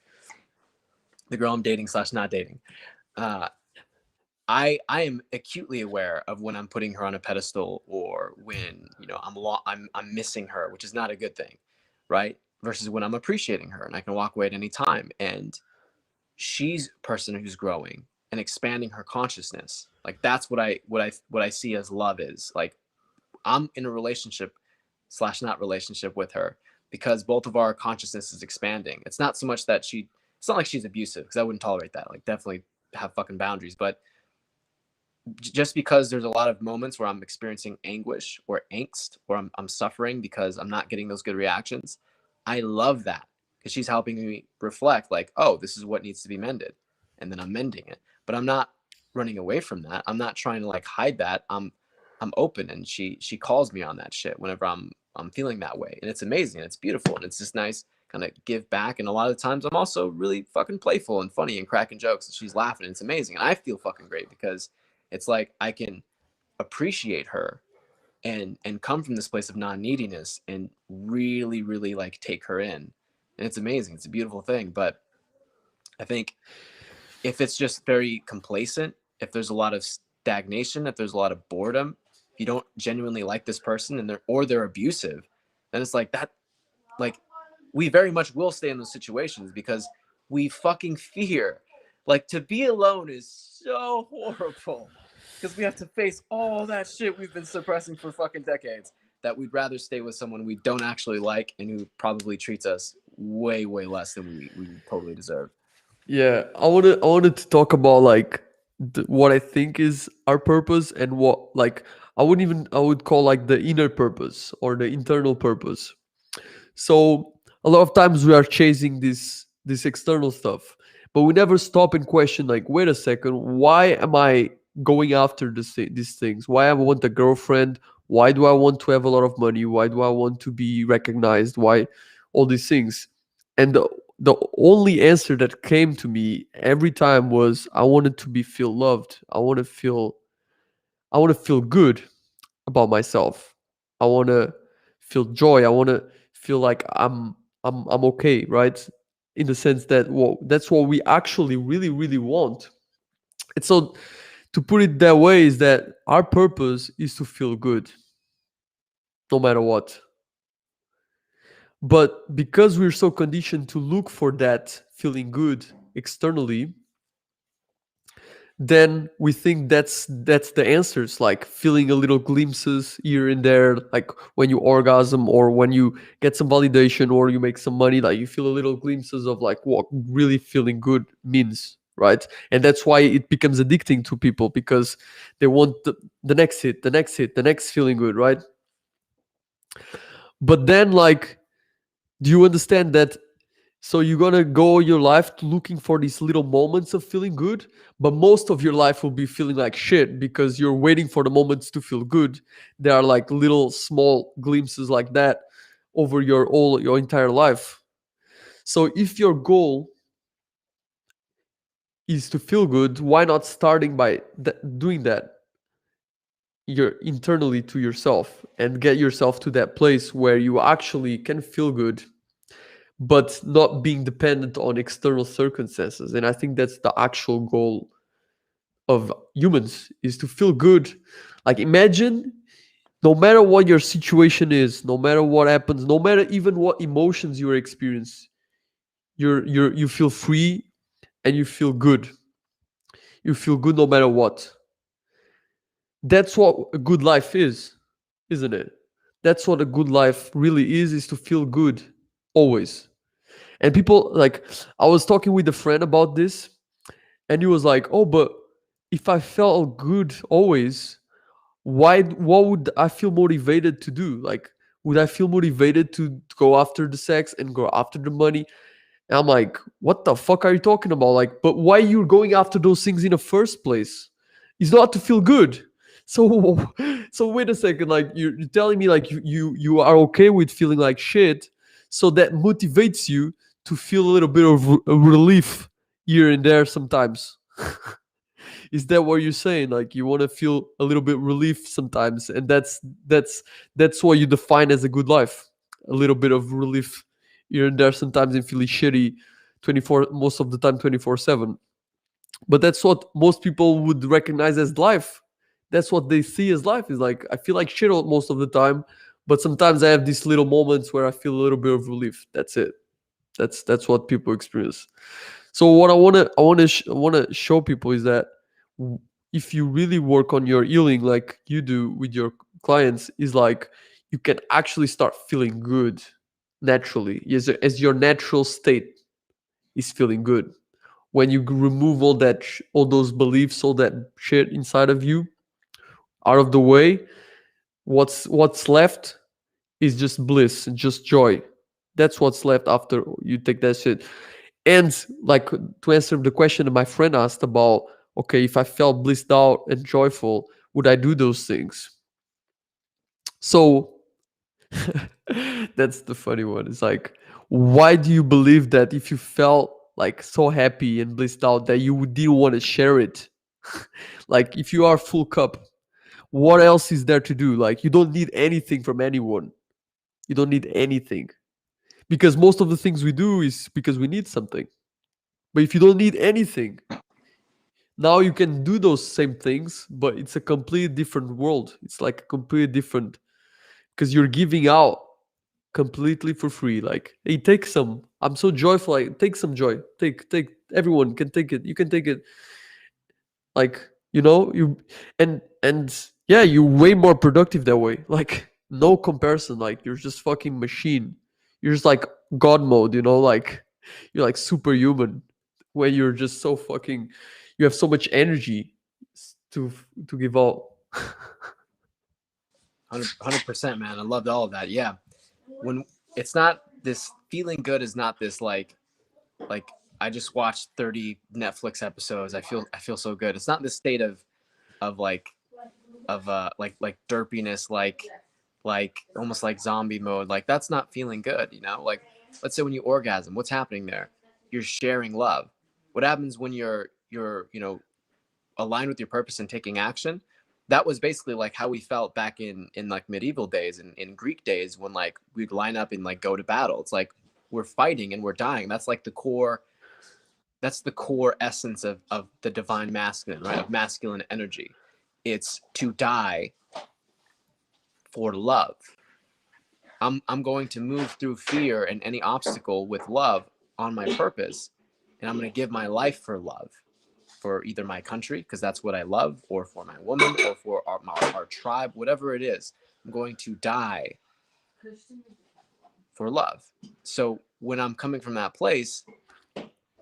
[SPEAKER 2] the girl I'm dating slash not dating. Uh, I am acutely aware of when I'm putting her on a pedestal or when I'm missing her, which is not a good thing, right? Versus when I'm appreciating her and I can walk away at any time. And she's a person who's growing and expanding her consciousness. Like that's what I see as love is. Like I'm in a relationship slash not relationship with her because both of our consciousness is expanding. It's not so much that it's not like she's abusive because I wouldn't tolerate that. Like definitely have fucking boundaries, but just because there's a lot of moments where I'm experiencing anguish or angst or I'm suffering because I'm not getting those good reactions, I love that because she's helping me reflect like, oh, this is what needs to be mended. And then I'm mending it. But I'm not running away from that. I'm not trying to like hide that. I'm open and she calls me on that shit whenever I'm feeling that way. And it's amazing and it's beautiful and it's just nice kind of give back. And a lot of times I'm also really fucking playful and funny and cracking jokes and she's laughing and it's amazing. And I feel fucking great because it's like I can appreciate her and come from this place of non-neediness and really, really like take her in. And it's amazing. It's a beautiful thing. But I think if it's just very complacent, if there's a lot of stagnation, if there's a lot of boredom, if you don't genuinely like this person and they're abusive, then it's like that like we very much will stay in those situations because we fucking fear. Like to be alone is so horrible because we have to face all that shit we've been suppressing for fucking decades that we'd rather stay with someone we don't actually like and who probably treats us way, way less than we totally deserve.
[SPEAKER 1] Yeah, I wanted to talk about like what I think is our purpose, and what like I would call like the inner purpose or the internal purpose. So a lot of times we are chasing this external stuff, but we never stop and question like, wait a second, why am I going after these things? Why I want a girlfriend? Why do I want to have a lot of money? Why do I want to be recognized? Why all these things? And the only answer that came to me every time was I wanted to be feel loved. I want to feel good about myself. I want to feel joy. I want to feel like I'm okay, right? In the sense that that's what we actually really want. And so to put it that way is that our purpose is to feel good no matter what. But because we're so conditioned to look for that feeling good externally, then we think that's the answers, like feeling a little glimpses here and there, like when you orgasm or when you get some validation or you make some money, like you feel a little glimpses of like what really feeling good means. right? And that's why it becomes addicting to people, because they want the next hit, the next hit, the next feeling good, right? But then, like, do you understand that? So you're gonna go your life looking for these little moments of feeling good, but most of your life will be feeling like shit because you're waiting for the moments to feel good. There are like little small glimpses like that over your entire life. So if your goal is to feel good, why not starting by doing that your internally to yourself and get yourself to that place where you actually can feel good, but not being dependent on external circumstances. And I think that's the actual goal of humans, is to feel good. Like, imagine, no matter what your situation is, no matter what happens, no matter even what emotions you experience, you feel free and you feel good. You feel good no matter what. That's what a good life is, isn't it? That's what a good life really is to feel good always. And people, like, I was talking with a friend about this, and he was like, "Oh, but if I felt good always, what would I feel motivated to do? Like, would I feel motivated to go after the sex and go after the money?" And I'm like, "What the fuck are you talking about? Like, but why you're going after those things in the first place? It's not to feel good." So so wait a second, like, you're telling me like you are okay with feeling like shit, so that motivates you to feel a little bit of relief here and there sometimes. Is that what you're saying? Like, you want to feel a little bit relief sometimes, and that's what you define as a good life. A little bit of relief here and there sometimes, and feeling shitty 24 most of the time, 24/7. But that's what most people would recognize as life. That's what they see as life, is like, I feel like shit most of the time, but sometimes I have these little moments where I feel a little bit of relief. That's it. That's what people experience. So what I want to show people is that, w- if you really work on your healing like you do with your clients, is like, you can actually start feeling good naturally, as your natural state is feeling good. When you remove all that all those beliefs, all that shit inside of you out of the way, what's left is just bliss and just joy. That's what's left after you take that shit. And, like, to answer the question that my friend asked about, okay, if I felt blissed out and joyful, would I do those things? So that's the funny one. It's like, why do you believe that if you felt like so happy and blissed out that you didn't want to share it? Like, if you are full cup, what else is there to do? Like, you don't need anything from anyone. You don't need anything, because most of the things we do is because we need something. But if you don't need anything, now you can do those same things, but it's a completely different world. It's like a completely different, because you're giving out completely for free. Like, hey, take some. I'm so joyful. Like, take some joy. Take. Everyone can take it. You can take it. Like, you, and yeah, you're way more productive that way. Like, no comparison. Like, you're just fucking machine. You're just like god mode. Like, you're like superhuman, where you're just so fucking, you have so much energy to give out.
[SPEAKER 2] 100%, man. I loved all of that. Yeah. When it's not this feeling good is not this like I just watched 30 Netflix episodes. I feel so good. It's not this state of like derpiness, like almost like zombie mode. Like, that's not feeling good. Like, let's say when you orgasm, what's happening there? You're sharing love. What happens when you're aligned with your purpose and taking action? That was basically like how we felt back in like medieval days and in Greek days, when like we'd line up and like go to battle. It's like we're fighting and we're dying. That's the core essence of the divine masculine, right? Of masculine energy. It's to die for love. I'm going to move through fear and any obstacle with love on my purpose, and I'm going to give my life for love, for either my country, because that's what I love, or for my woman, or for our tribe, whatever it is. I'm going to die for love. So when I'm coming from that place,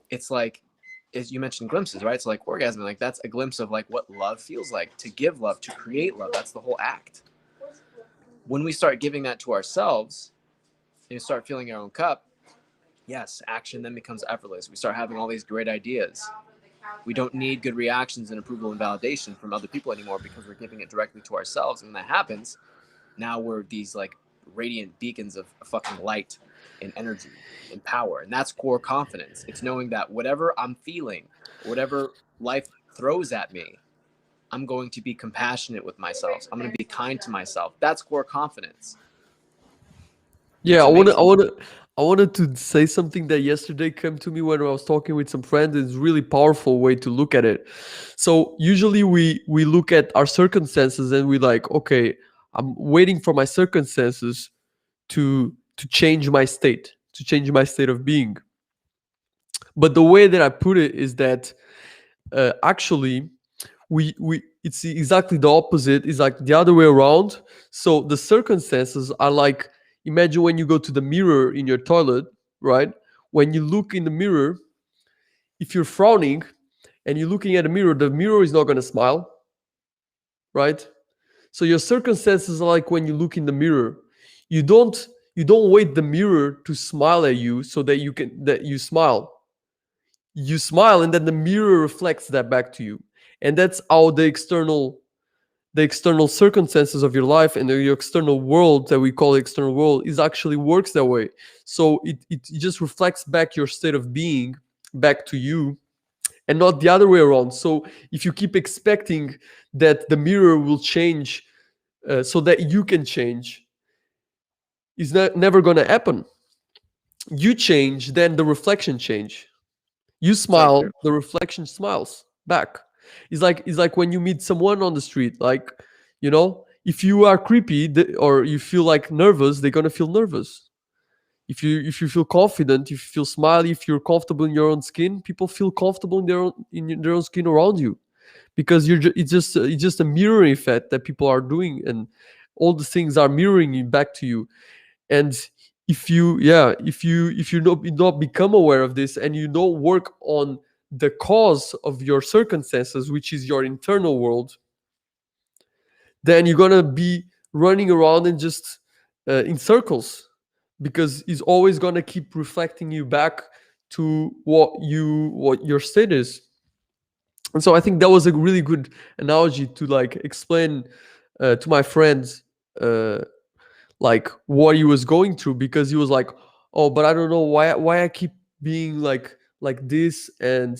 [SPEAKER 2] it's like as you mentioned glimpses, right? So like orgasm, like that's a glimpse of like what love feels like, to give love, to create love. That's the whole act. When we start giving that to ourselves and you start filling our own cup, yes, action then becomes effortless. We start having all these great ideas. We don't need good reactions and approval and validation from other people anymore because we're giving it directly to ourselves. And when that happens, now we're these like radiant beacons of fucking light and energy and power. And that's core confidence. It's knowing that whatever I'm feeling, whatever life throws at me, I'm going to be compassionate with myself. I'm going to be kind to myself. That's core confidence.
[SPEAKER 1] Yeah,
[SPEAKER 2] It's amazing.
[SPEAKER 1] I wanted to say something that yesterday came to me when I was talking with some friends. It's really powerful way to look at it. So usually we look at our circumstances and we like, okay, I'm waiting for my circumstances to change my state, to change my state of being. But the way that I put it is that actually we it's exactly the opposite. It's like the other way around. So the circumstances are like, imagine when you go to the mirror in your toilet, right? When you look in the mirror, if you're frowning and you're looking at the mirror is not going to smile, right? So your circumstances are like when you look in the mirror, you don't you don't wait the mirror to smile at you so that you smile. You smile and then the mirror reflects that back to you. And that's how the external circumstances of your life and your external world that we call the external world is actually works that way. So it just reflects back your state of being back to you and not the other way around. So if you keep expecting that the mirror will change so that you can change, it's never going to happen. You change, then the reflection change. You
[SPEAKER 2] So true.
[SPEAKER 1] smile, the reflection smiles back. It's like when you meet someone on the street, like, if you are creepy or you feel like nervous, they're gonna feel nervous. If you feel confident, if you feel smiley, if you're comfortable in your own skin, people feel comfortable in their own skin around you because it's just a mirroring effect that people are doing, and all the things are mirroring you back to you. And if you not become aware of this and you don't work on the cause of your circumstances, which is your internal world, then you're gonna be running around and just in circles, because it's always gonna keep reflecting you back to what your state is. And so I think that was a really good analogy to like explain to my friends uh, like what he was going through, because he was like, oh, but I don't know why I keep being like this, and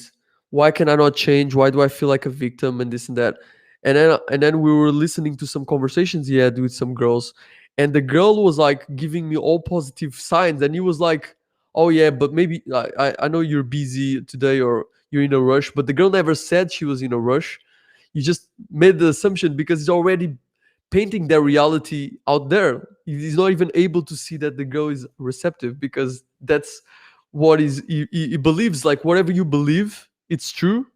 [SPEAKER 1] why can I not change, why do I feel like a victim, and this and that. And then we were listening to some conversations he had with some girls, and the girl was like giving me all positive signs, and he was like, oh yeah, but maybe I know you're busy today or you're in a rush, but the girl never said she was in a rush. You just made the assumption because it's already painting their reality out there. He's not even able to see that the girl is receptive, because that's what is he believes. Like whatever you believe, it's true.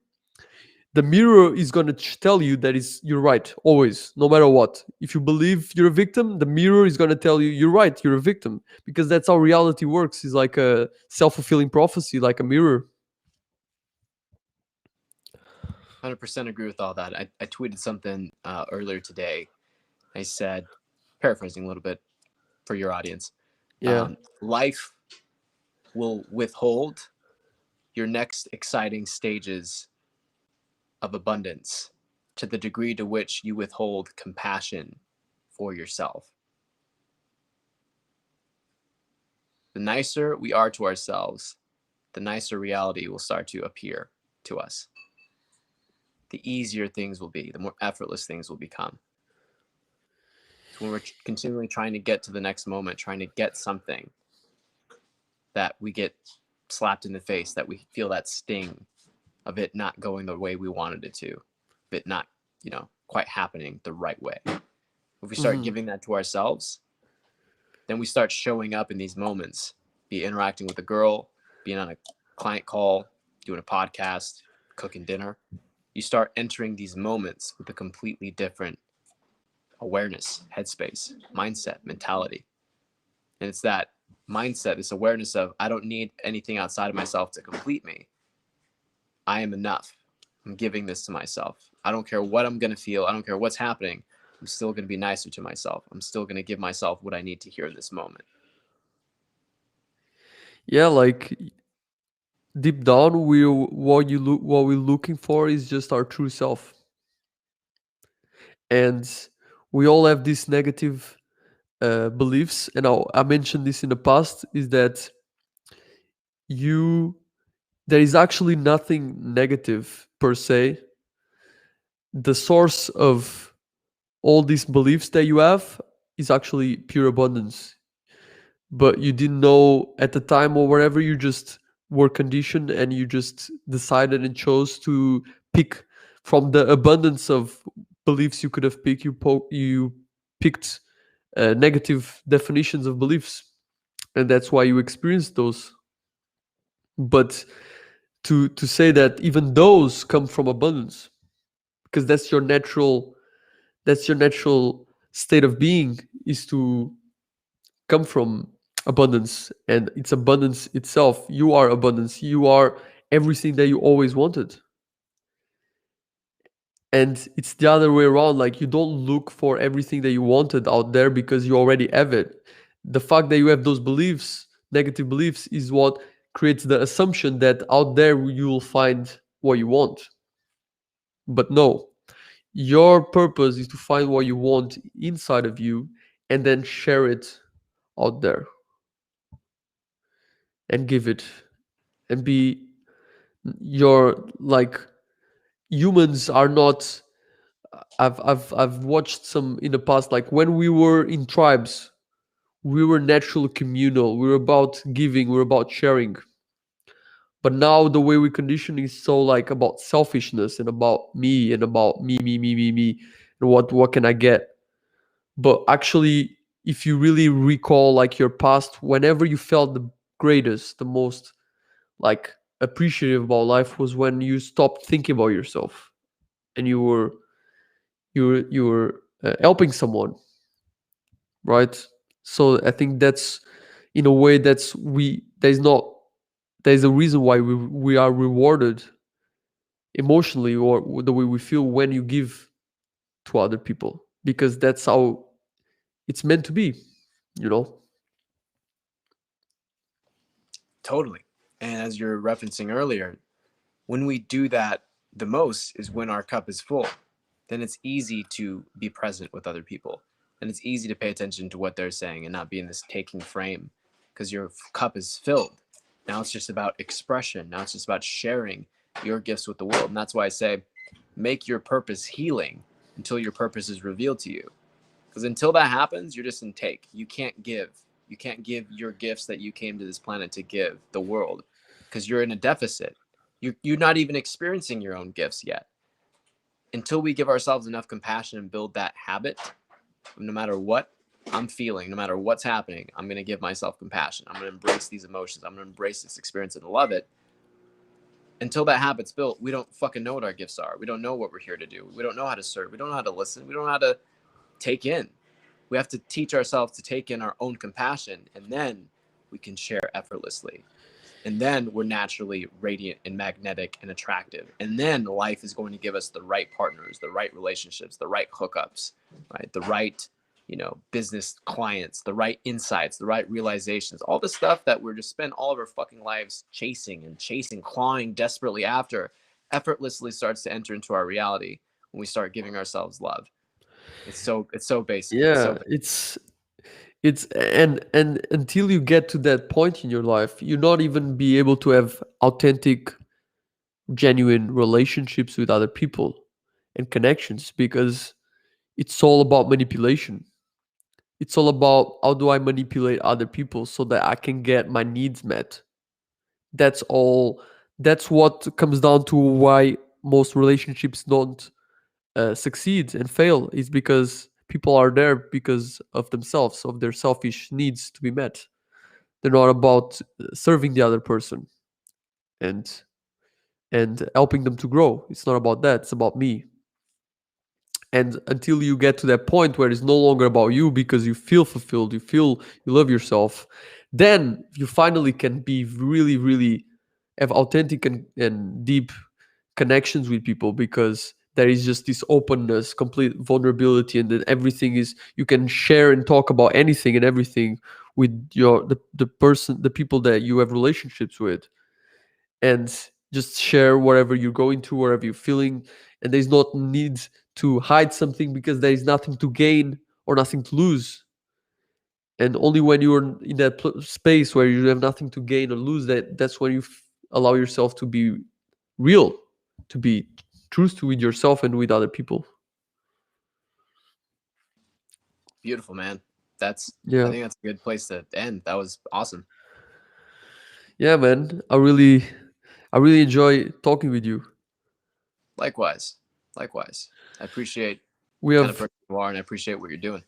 [SPEAKER 1] The mirror is going to tell you that is you're right always, no matter what. If you believe you're a victim, the mirror is going to tell you you're right, you're a victim, because that's how reality works. It's like a self-fulfilling prophecy, like a mirror.
[SPEAKER 2] 100% agree with all that. I tweeted something earlier today. I said, paraphrasing a little bit for your audience,
[SPEAKER 1] Yeah.
[SPEAKER 2] life will withhold your next exciting stages of abundance to the degree to which you withhold compassion for yourself. The nicer we are to ourselves, the nicer reality will start to appear to us. The easier things will be, the more effortless things will become. So when we're continually trying to get to the next moment, trying to get something, that we get slapped in the face, that we feel that sting of it not going the way we wanted it to, of it not, quite happening the right way. If we start
[SPEAKER 1] Hmm.
[SPEAKER 2] giving that to ourselves, then we start showing up in these moments, be interacting with a girl, being on a client call, doing a podcast, cooking dinner. You start entering these moments with a completely different awareness, headspace, mindset, mentality. And it's that mindset, this awareness of I don't need anything outside of myself to complete me. I am enough. I'm giving this to myself. I don't care what I'm going to feel. I don't care what's happening. I'm still going to be nicer to myself. I'm still going to give myself what I need to hear in this moment.
[SPEAKER 1] Yeah, like deep down, what we're looking for is just our true self, and we all have these negative beliefs. And I mentioned this in the past, is that you there is actually nothing negative per se. The source of all these beliefs that you have is actually pure abundance, but you didn't know at the time, or whatever. You just were conditioned, and you just decided and chose to pick from the abundance of beliefs you could have picked. You picked negative definitions of beliefs, and that's why you experienced those. But to say that even those come from abundance, because that's your natural state of being, is to come from abundance, and it's abundance itself. You are abundance. You are everything that you always wanted. And it's the other way around. Like, you don't look for everything that you wanted out there because you already have it. The fact that you have those beliefs, negative beliefs, is what creates the assumption that out there you will find what you want. But no, your purpose is to find what you want inside of you, and then share it out there, and give it, and be your, like, humans are not. I've watched some in the past, like when we were in tribes, we were naturally communal. We were about giving, we were about sharing. But now the way we condition is so, like, about selfishness, and about me, and about me, and what can I get. But actually, if you really recall, like, your past, whenever you felt the greatest, the most, like, appreciative about life, was when you stopped thinking about yourself, and you were helping someone, right? So I think that's, in a way, there's a reason why we are rewarded emotionally, or the way we feel when you give to other people, because that's how it's meant to be, you know.
[SPEAKER 2] Totally. And as you're referencing earlier, when we do that the most is when our cup is full. Then it's easy to be present with other people. And it's easy to pay attention to what they're saying and not be in this taking frame because your cup is filled. Now it's just about expression. Now it's just about sharing your gifts with the world. And that's why I say make your purpose healing until your purpose is revealed to you. Because until that happens, you're just in take. You can't give. You can't give your gifts that you came to this planet to give the world because you're in a deficit. You're not even experiencing your own gifts yet. Until we give ourselves enough compassion and build that habit, no matter what I'm feeling, no matter what's happening, I'm going to give myself compassion. I'm going to embrace these emotions. I'm going to embrace this experience and love it. Until that habit's built, we don't fucking know what our gifts are. We don't know what we're here to do. We don't know how to serve. We don't know how to listen. We don't know how to take in. We have to teach ourselves to take in our own compassion, and then we can share effortlessly. And then we're naturally radiant and magnetic and attractive. And then life is going to give us the right partners, the right relationships, the right hookups, right? The right, business clients, the right insights, the right realizations, all the stuff that we're just spend all of our fucking lives chasing, clawing desperately after, effortlessly starts to enter into our reality when we start giving ourselves love. It's so basic. It's so
[SPEAKER 1] Yeah, it's and until you get to that point in your life, you not even be able to have authentic, genuine relationships with other people, and connections, because it's all about manipulation. It's all about, how do I manipulate other people so that I can get my needs met. That's all. That's what comes down to why most relationships don't succeed and fail, is because people are there because of themselves, of their selfish needs to be met. They're not about serving the other person, and helping them to grow. It's not about that. It's about me. And until you get to that point where it's no longer about you, because you feel fulfilled, you feel you love yourself, then you finally can be really, really have authentic and deep connections with people, because there is just this openness, complete vulnerability, and then everything is, you can share and talk about anything and everything with the person, the people that you have relationships with, and just share whatever you're going through, whatever you're feeling, and there's not need to hide something because there is nothing to gain or nothing to lose. And only when you're in that space where you have nothing to gain or lose, that's when you allow yourself to be real, to be truthful with yourself and with other people.
[SPEAKER 2] Beautiful, man. That's I
[SPEAKER 1] Yeah.
[SPEAKER 2] think that's a good place to end. That was awesome.
[SPEAKER 1] Yeah, man. I really enjoy talking with you.
[SPEAKER 2] Likewise. Likewise. I appreciate
[SPEAKER 1] We
[SPEAKER 2] the kind of
[SPEAKER 1] have
[SPEAKER 2] person you are and I appreciate what you're doing.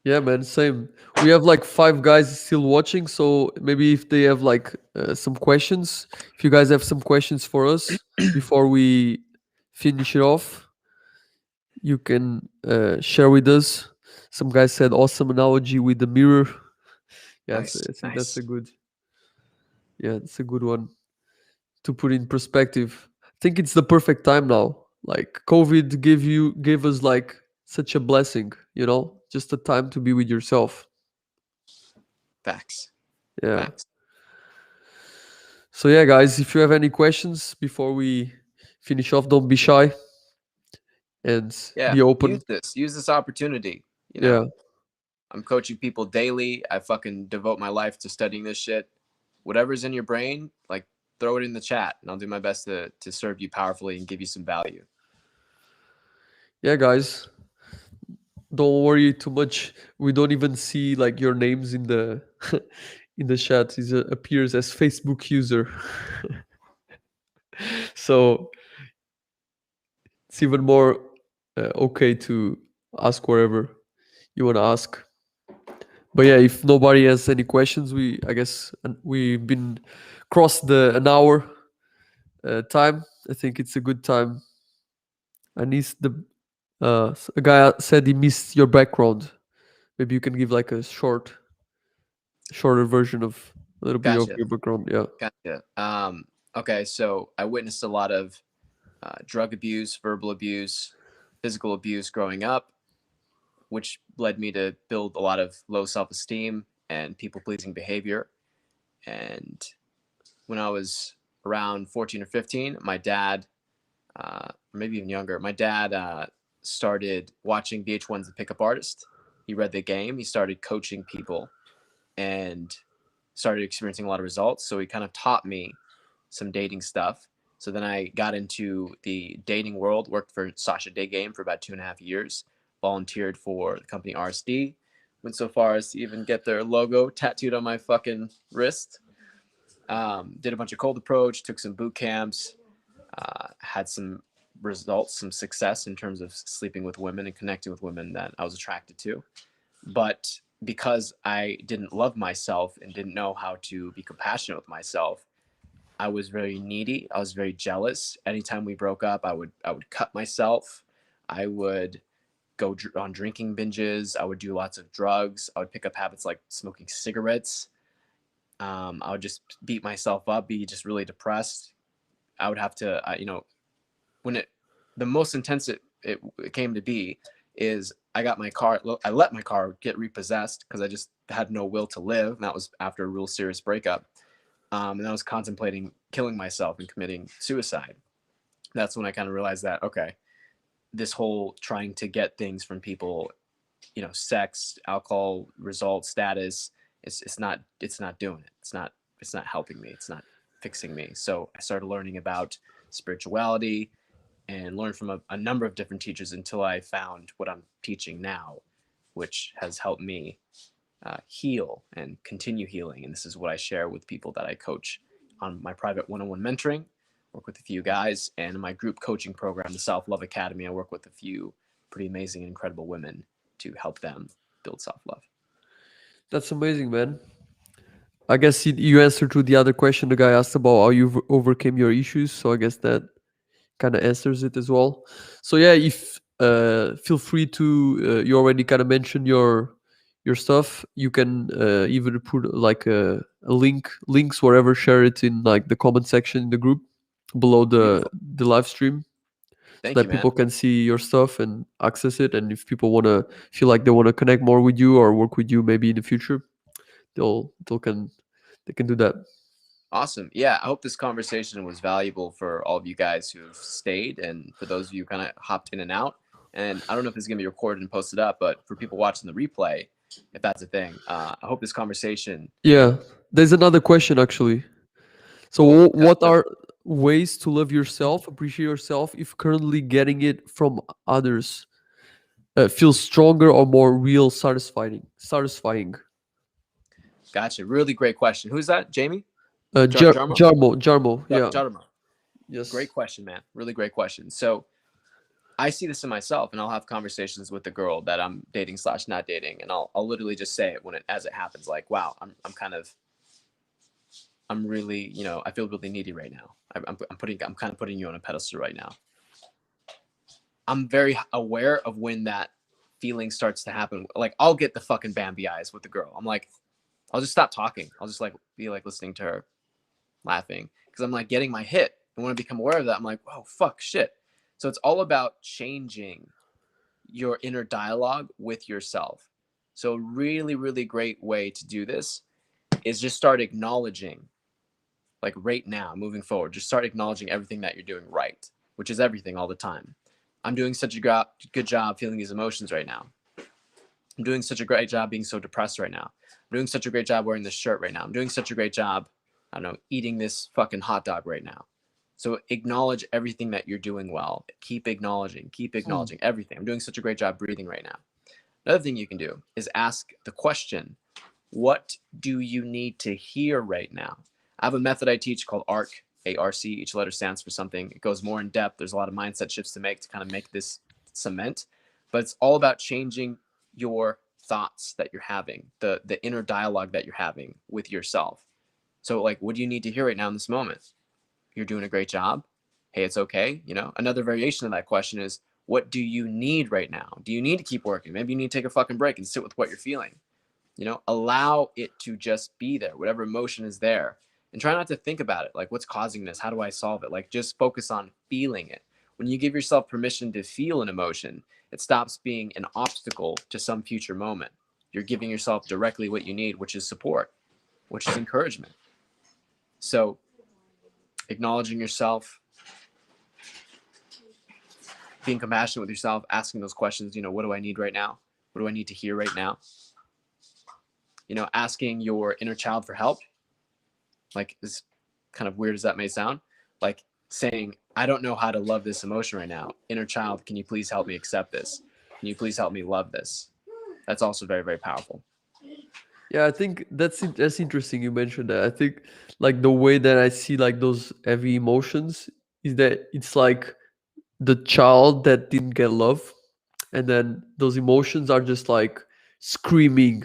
[SPEAKER 1] Yeah, man, same. We have like 5 guys still watching, so maybe if they have like some questions, if you guys have some questions for us before we finish it off, you can share with us. Some guy said awesome analogy with the mirror. Yes,
[SPEAKER 2] Nice.
[SPEAKER 1] I think that's
[SPEAKER 2] Nice.
[SPEAKER 1] a good. Yeah, it's a good one to put in perspective. I think it's the perfect time now. Like COVID gave us like such a blessing, just a time to be with yourself.
[SPEAKER 2] Facts.
[SPEAKER 1] Yeah.
[SPEAKER 2] Facts.
[SPEAKER 1] So yeah, guys, if you have any questions before we finish off, don't be shy and
[SPEAKER 2] Yeah.
[SPEAKER 1] be open.
[SPEAKER 2] Use this. Use this opportunity. You
[SPEAKER 1] Yeah.
[SPEAKER 2] know, I'm coaching people daily. I fucking devote my life to studying this shit. Whatever's in your brain, like throw it in the chat and I'll do my best to serve you powerfully and give you some value.
[SPEAKER 1] Yeah, guys, don't worry too much. We don't even see like your names in the in the chat. It appears as Facebook user. So it's even more okay to ask wherever you want to ask. But yeah, if nobody has any questions, I guess we've been crossed the an hour time. I think it's a good time. I need a guy said he missed your background. Maybe you can give like a shorter version of a little bit of
[SPEAKER 2] Gotcha.
[SPEAKER 1] your background. Yeah.
[SPEAKER 2] Gotcha. Okay, so I witnessed a lot of drug abuse, verbal abuse, physical abuse growing up, which led me to build a lot of low self esteem and people pleasing behavior. And when I was around 14 or 15, my dad, or maybe even younger, my dad started watching VH1's The Pickup Artist. He read the game, he started coaching people, and started experiencing a lot of results. So he kind of taught me some dating stuff. So then I got into the dating world, worked for Sasha Day Game for about 2.5 years, volunteered for the company RSD, went so far as to even get their logo tattooed on my fucking wrist. Did a bunch of cold approach, took some boot camps, had some results, some success in terms of sleeping with women and connecting with women that I was attracted to. But because I didn't love myself and didn't know how to be compassionate with myself, I was very needy. I was very jealous. Anytime we broke up, I would cut myself. I would go on drinking binges. I would do lots of drugs. I would pick up habits like smoking cigarettes. I would just beat myself up, be just really depressed. I would have to, when the most intense it came to be is I let my car get repossessed because I just had no will to live. And that was after a real serious breakup. And I was contemplating killing myself and committing suicide. That's when I kind of realized that, okay, this whole trying to get things from people, sex, alcohol, results, status, it's not doing it. It's not helping me. It's not fixing me. So I started learning about spirituality and learned from a number of different teachers until I found what I'm teaching now, which has helped me heal and continue healing. And this is what I share with people that I coach on my private one-on-one mentoring, work with a few guys, and in my group coaching program, the Self Love Academy, I work with a few pretty amazing and incredible women to help them build self-love.
[SPEAKER 1] That's amazing, man. I guess you answered to the other question the guy asked about how you overcame your issues. So I guess that kind of answers it as well. So yeah, if feel free to you already kind of mentioned your stuff. You can even put like a links wherever, share it in like the comment section in the group. below the
[SPEAKER 2] Beautiful.
[SPEAKER 1] the live stream, so
[SPEAKER 2] Thank you,
[SPEAKER 1] that
[SPEAKER 2] man.
[SPEAKER 1] people can see your stuff and access it. And if people want to feel like they want to connect more with you or work with you maybe in the future, they'll can they can do that.
[SPEAKER 2] Awesome. Yeah, I hope this conversation was valuable for all of you guys who've stayed and for those of you kind of hopped in and out. And I don't know if this is going to be recorded and posted up, but for people watching the replay, if that's a thing, I hope this conversation.
[SPEAKER 1] Yeah, there's another question actually. So
[SPEAKER 2] Cool.
[SPEAKER 1] what are ways to love yourself, appreciate yourself, if currently getting it from others feels stronger or more real, satisfying?
[SPEAKER 2] Gotcha. Really great question. Who's that? Jamie? Jarmo?
[SPEAKER 1] Jarmo, yeah.
[SPEAKER 2] Jarmo. Great
[SPEAKER 1] Yes.
[SPEAKER 2] question, man. Really great question. So I see this in myself, and I'll have conversations with the girl that I'm dating slash not dating, and I'll literally just say it when it as it happens, like, wow, I'm really, I feel really needy right now. I'm kind of putting you on a pedestal right now. I'm very aware of when that feeling starts to happen. Like, I'll get the fucking Bambi eyes with the girl. I'm like, I'll just stop talking. I'll just like be like listening to her, laughing, because I'm like getting my hit. And when I become aware of that, I'm like, whoa, fuck, shit. So it's all about changing your inner dialogue with yourself. So a really, really great way to do this is just start acknowledging, like right now, moving forward, just start acknowledging everything that you're doing right, which is everything all the time. I'm doing such a good job feeling these emotions right now. I'm doing such a great job being so depressed right now. I'm doing such a great job wearing this shirt right now. I'm doing such a great job, I don't know, eating this fucking hot dog right now. So acknowledge everything that you're doing well. Keep
[SPEAKER 1] Hmm.
[SPEAKER 2] acknowledging everything. I'm doing such a great job breathing right now. Another thing you can do is ask the question, what do you need to hear right now? I have a method I teach called ARC, ARC. Each letter stands for something. It goes more in depth. There's a lot of mindset shifts to make to kind of make this cement, but it's all about changing your thoughts that you're having, the inner dialogue that you're having with yourself. So like, what do you need to hear right now in this moment? You're doing a great job. Hey, it's okay. Another variation of that question is, what do you need right now? Do you need to keep working? Maybe you need to take a fucking break and sit with what you're feeling. Allow it to just be there, whatever emotion is there, and try not to think about it. Like, what's causing this? How do I solve it? Like, just focus on feeling it. When you give yourself permission to feel an emotion, it stops being an obstacle to some future moment. You're giving yourself directly what you need, which is support, which is encouragement. So acknowledging yourself, being compassionate with yourself, asking those questions, what do I need right now? What do I need to hear right now? Asking your inner child for help, like, as kind of weird as that may sound, like saying, I don't know how to love this emotion right now. Inner child, can you please help me accept this? Can you please help me love this? That's also very, very powerful.
[SPEAKER 1] Yeah, I think that's interesting you mentioned that. I think like the way that I see like those heavy emotions is that it's like the child that didn't get love, and then those emotions are just like screaming.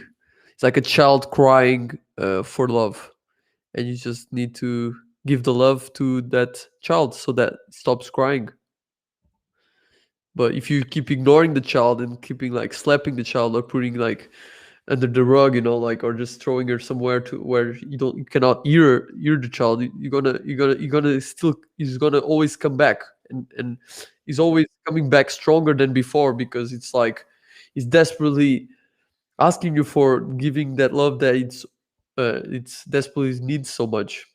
[SPEAKER 1] It's like a child crying for love, and you just need to give the love to that child so that it stops crying. But if you keep ignoring the child and keeping like slapping the child or putting like under the rug, like, or just throwing her somewhere to where you cannot hear the child, you're gonna still, he's gonna always come back, and he's always coming back stronger than before, because it's like he's desperately asking you for giving that love that it's desperately needs so much,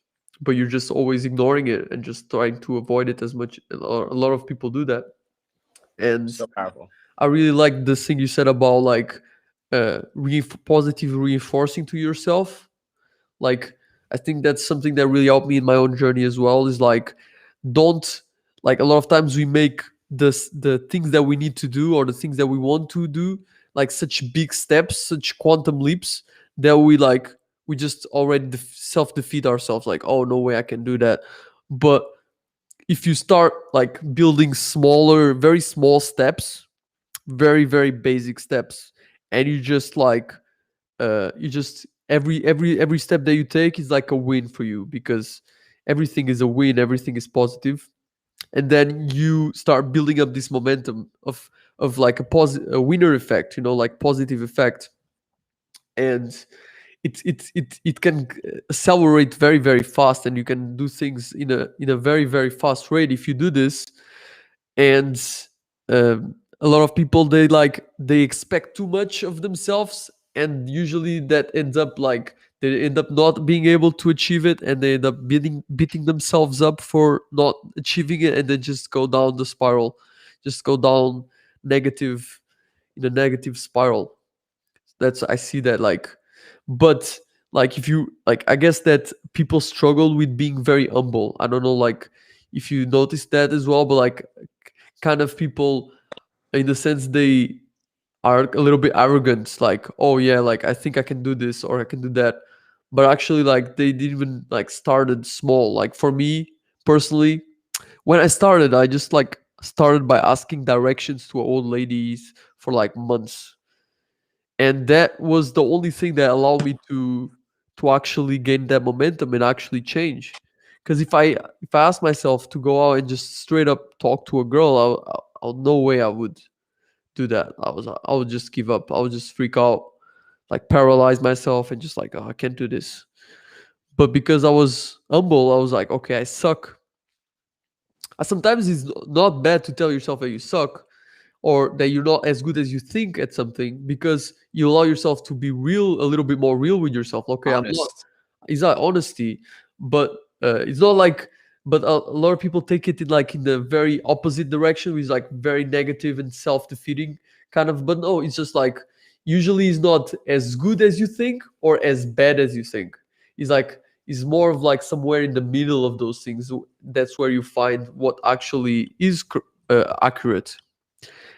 [SPEAKER 1] but you're just always ignoring it and just trying to avoid it as much. A lot of people do that. And
[SPEAKER 2] So powerful.
[SPEAKER 1] I really like this thing you said about like positive reinforcing to yourself. Like, I think that's something that really helped me in my own journey as well. Is like, don't, like, a lot of times we make the things that we need to do or the things that we want to do like such big steps, such quantum leaps, that we just already self defeat ourselves. Like, oh, no way I can do that. But if you start like building smaller, very small steps, very very basic steps, and you just like you just every step that you take is like a win for you, because everything is a win, everything is positive. And then you start building up this momentum of like a winner effect, like positive effect. And it can accelerate very very fast, and you can do things in a very very fast rate if you do this. And a lot of people, they expect too much of themselves, and usually that ends up like they end up not being able to achieve it, and they end up beating themselves up for not achieving it, and then just go down the spiral, just go down negative, in a negative spiral. That's, I see that, like. But like, if you like, I guess that people struggle with being very humble. I don't know, like, if you notice that as well, but like, kind of people, in the sense, they are a little bit arrogant, like, oh yeah, like, I think I can do this or I can do that. But actually, like, they didn't even like started small. Like, for me personally, when I started, I just like started by asking directions to old ladies for like months, and that was the only thing that allowed me to actually gain that momentum and actually change. Because if I asked myself to go out and just straight up talk to a girl, no way I would do that. I would just give up. I would just freak out, like paralyze myself, and just like, oh, I can't do this. But because I was humble, I was like, okay, I suck. Sometimes it's not bad to tell yourself that you suck, or that you're not as good as you think at something, because you allow yourself to be real, a little bit more real with yourself. Okay, I'm not.
[SPEAKER 2] Honest.
[SPEAKER 1] It's not honesty, but it's not like. But a lot of people take it in like in the very opposite direction, which is like very negative and self-defeating kind of. But no, it's just like, usually it's not as good as you think or as bad as you think. It's like, it's more of like somewhere in the middle of those things. That's where you find what actually is accurate.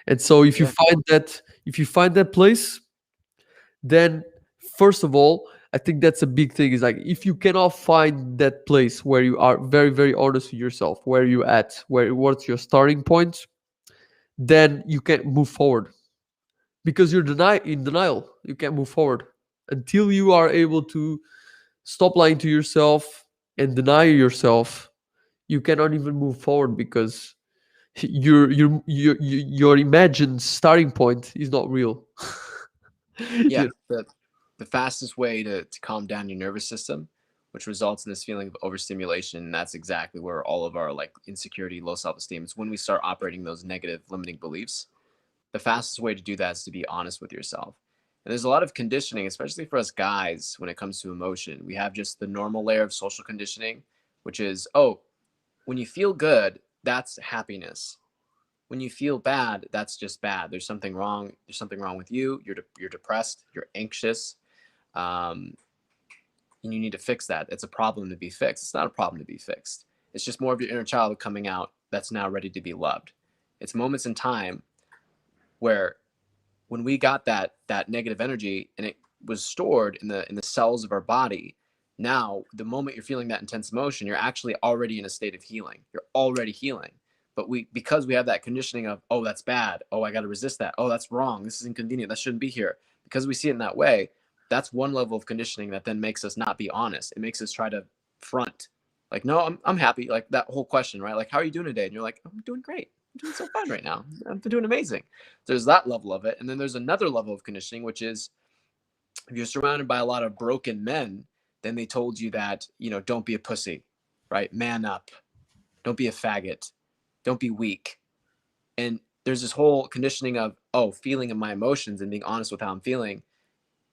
[SPEAKER 1] And so
[SPEAKER 2] Yeah.
[SPEAKER 1] if you find that place, then first of all, I think that's a big thing, is like, if you cannot find that place where you are very very honest with yourself, where you at, where what's your starting point, then you can't move forward, because you're in denial. You can't move forward until you are able to stop lying to yourself and deny yourself. You cannot even move forward, because your imagined starting point is not real.
[SPEAKER 2] Yeah.
[SPEAKER 1] You
[SPEAKER 2] The fastest way to calm down your nervous system, which results in this feeling of overstimulation, and that's exactly where all of our like insecurity, low self-esteem is, when we start operating those negative limiting beliefs. The fastest way to do that is to be honest with yourself. And there's a lot of conditioning, especially for us guys, when it comes to emotion. We have just the normal layer of social conditioning, which is, oh, when you feel good, that's happiness. When you feel bad, that's just bad. There's something wrong. There's something wrong with you. You're depressed. You're anxious. Um, and you need to fix that. It's a problem to be fixed. It's not a problem to be fixed. It's just more of your inner child coming out that's now ready to be loved. It's moments in time where, when we got that negative energy and it was stored in the cells of our body, now the moment you're feeling that intense emotion, you're actually already in a state of healing. You're already healing. But because we have that conditioning of, oh, that's bad, oh, I got to resist that, oh, that's wrong, this is inconvenient, that shouldn't be here, because we see it in that way, that's one level of conditioning that then makes us not be honest. It makes us try to front, like, no, I'm happy. Like that whole question, right? Like, how are you doing today? And you're like, I'm doing great, I'm doing so fine right now, I'm doing amazing. There's that level of it. And then there's another level of conditioning, which is, if you're surrounded by a lot of broken men, then they told you that, don't be a pussy, right? Man up. Don't be a faggot. Don't be weak. And there's this whole conditioning of, oh, feeling of my emotions and being honest with how I'm feeling,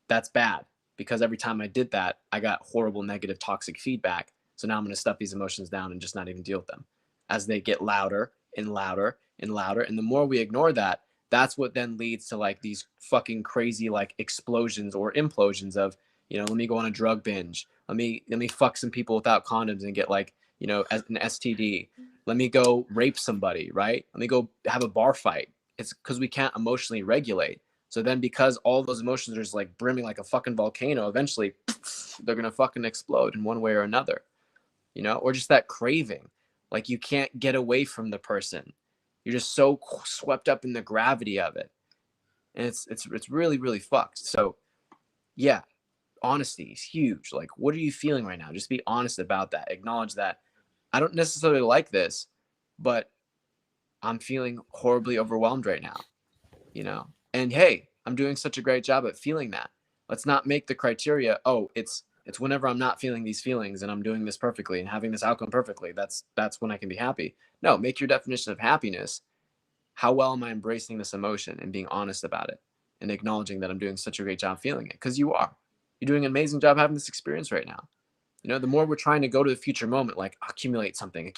[SPEAKER 2] that's bad, because every time I did that, I got horrible, negative, toxic feedback. So now I'm going to stuff these emotions down and just not even deal with them as they get louder and louder and louder. And the more we ignore that, that's what then leads to like these fucking crazy like explosions or implosions of, let me go on a drug binge. Let me fuck some people without condoms and get like, an STD. Let me go rape somebody, right? Let me go have a bar fight. It's because we can't emotionally regulate. So then, because all those emotions are just like brimming like a fucking volcano, eventually they're gonna fucking explode in one way or another, or just that craving. Like, you can't get away from the person. You're just so swept up in the gravity of it. And it's really, really fucked. So yeah, honesty is huge. Like, what are you feeling right now? Just be honest about that. Acknowledge that I don't necessarily like this, but I'm feeling horribly overwhelmed right now, And hey, I'm doing such a great job at feeling that. Let's not make the criteria, oh, it's whenever I'm not feeling these feelings and I'm doing this perfectly and having this outcome perfectly, that's when I can be happy. No, make your definition of happiness, how well am I embracing this emotion and being honest about it and acknowledging that I'm doing such a great job feeling it, because you are. You're doing an amazing job having this experience right now. The more we're trying to go to the future moment, like accumulate something,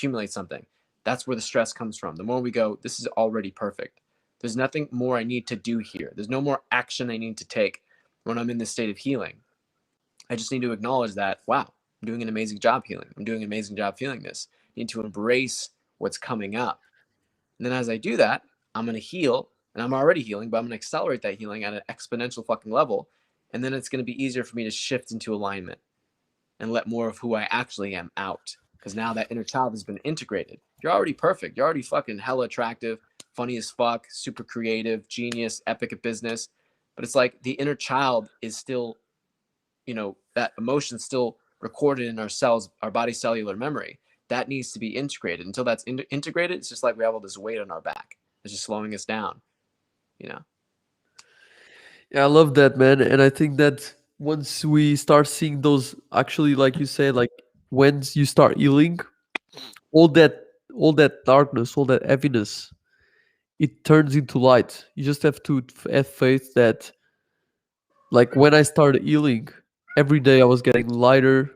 [SPEAKER 2] that's where the stress comes from. The more we go, this is already perfect. There's nothing more I need to do here. There's no more action I need to take when I'm in this state of healing. I just need to acknowledge that, wow, I'm doing an amazing job healing. I'm doing an amazing job feeling this. I need to embrace what's coming up. And then as I do that, I'm going to heal, and I'm already healing, but I'm going to accelerate that healing at an exponential fucking level. And then it's going to be easier for me to shift into alignment and let more of who I actually am out. Because now that inner child has been integrated. You're already perfect. You're already fucking hella attractive, funny as fuck, super creative, genius, epic at business. But it's like the inner child is still, that emotion's still recorded in our cells, our body cellular memory. That needs to be integrated. Until that's integrated, it's just like we have all this weight on our back. It's just slowing us down, you know?
[SPEAKER 1] Yeah, I love that, man. And I think that once we start seeing those, actually, like you said, like when you start healing, all that all that darkness, all that heaviness, it turns into light. You just have to have faith that, like when I started healing, every day I was getting lighter,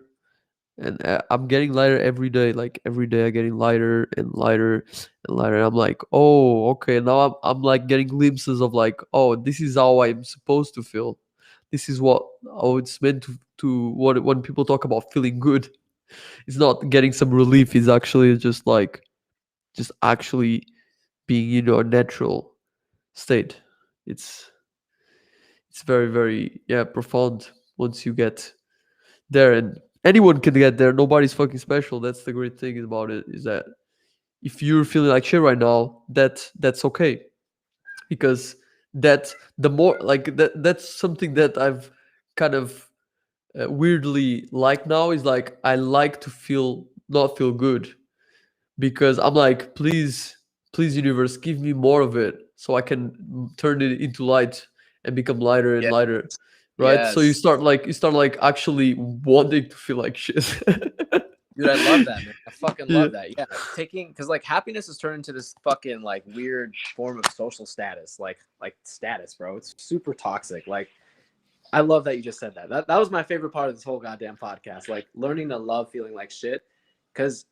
[SPEAKER 1] and I'm getting lighter every day. Like every day I'm getting lighter and lighter and lighter. I'm like, oh, okay. Now I'm like getting glimpses of like, oh, this is how I'm supposed to feel. This is what, oh, it's meant to what when people talk about feeling good, it's not getting some relief. It's actually just like just actually being in your natural state. It's it's very very, yeah, profound once you get there, and anyone can get there. Nobody's fucking special. That's the great thing about it, is that if you're feeling like shit right now, that's okay, because that the more like that's something that I've kind of weirdly like now, is like I like to feel not feel good, because I'm like, please universe, give me more of it so I can turn it into light and become lighter and
[SPEAKER 2] Yeah.
[SPEAKER 1] lighter, right? So
[SPEAKER 2] Yes.
[SPEAKER 1] you start like actually wanting to feel like shit.
[SPEAKER 2] Dude, I love that, man. I fucking
[SPEAKER 1] Yeah.
[SPEAKER 2] love that. Yeah. Because like happiness has turned into this fucking like weird form of social status. Like status, bro. It's super toxic. Like, I love that you just said that. That was my favorite part of this whole goddamn podcast. Like learning to love feeling like shit. Cause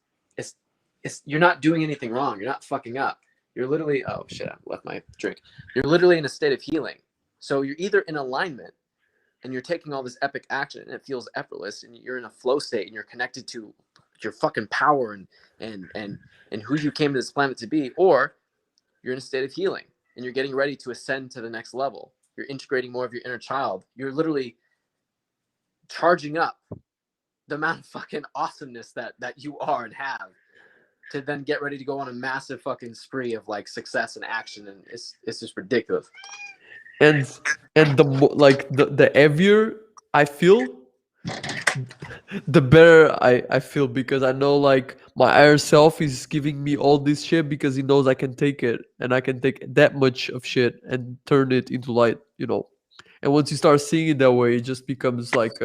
[SPEAKER 2] it's you're not doing anything wrong. You're not fucking up. You're literally, oh shit, I left my drink. You're literally in a state of healing. So you're either in alignment and you're taking all this epic action and it feels effortless and you're in a flow state and you're connected to your fucking power and who you came to this planet to be, or you're in a state of healing and you're getting ready to ascend to the next level. You're integrating more of your inner child. You're literally charging up the amount of fucking awesomeness that you are and have, to then get ready to go on a massive fucking spree of like success and action, and it's just ridiculous.
[SPEAKER 1] and like the heavier I feel, the better I feel, because I know like my higher self is giving me all this shit because he knows I can take it, and I can take that much of shit and turn it into light. And once you start seeing it that way, it just becomes like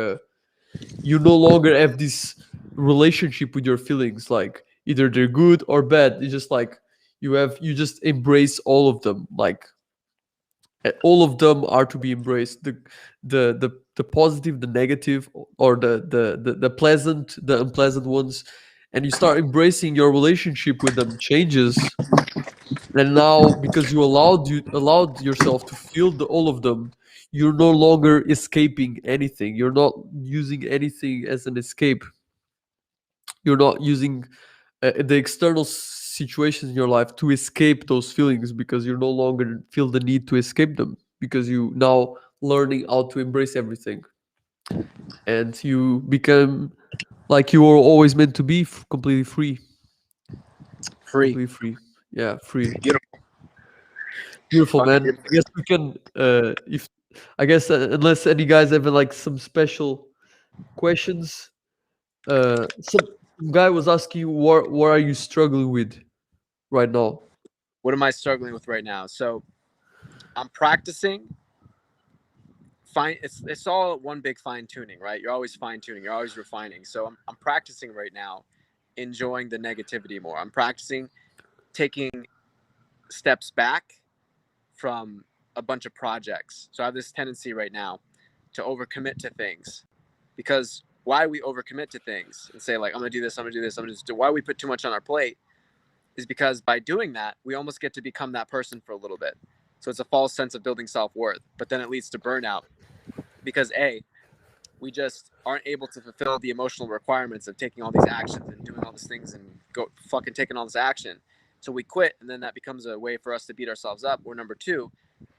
[SPEAKER 1] you no longer have this relationship with your feelings, like either they're good or bad. It's just like you just embrace all of them, like all of them are to be embraced, the positive, the negative, or the pleasant, the unpleasant ones, and you start embracing your relationship with them changes. And now, because you allowed yourself to feel all of them, you're no longer escaping anything. You're not using anything as an escape. You're not using the external situations in your life to escape those feelings, because you no longer feel the need to escape them, because you now learning how to embrace everything, and you become like you were always meant to be, completely free.
[SPEAKER 2] Free.
[SPEAKER 1] Completely free. Yeah, free.
[SPEAKER 2] Beautiful.
[SPEAKER 1] Beautiful,
[SPEAKER 2] Fucking
[SPEAKER 1] man. I
[SPEAKER 2] beautiful.
[SPEAKER 1] guess we can if I guess unless any guys have like some special questions, some guy was asking you, what are you struggling with right now?
[SPEAKER 2] What am I struggling with right now? So I'm practicing fine. It's all one big fine tuning, right? You're always fine tuning. You're always refining. So I'm practicing right now, enjoying the negativity more. I'm practicing taking steps back from a bunch of projects. So I have this tendency right now to overcommit to things, because why we overcommit to things and say like I'm gonna do this, I'm gonna do this, I'm gonna do why we put too much on our plate is because by doing that we almost get to become that person for a little bit. So it's a false sense of building self-worth, but then it leads to burnout because we just aren't able to fulfill the emotional requirements of taking all these actions and doing all these things and go fucking taking all this action. So we quit, and then that becomes a way for us to beat ourselves up. Or number two,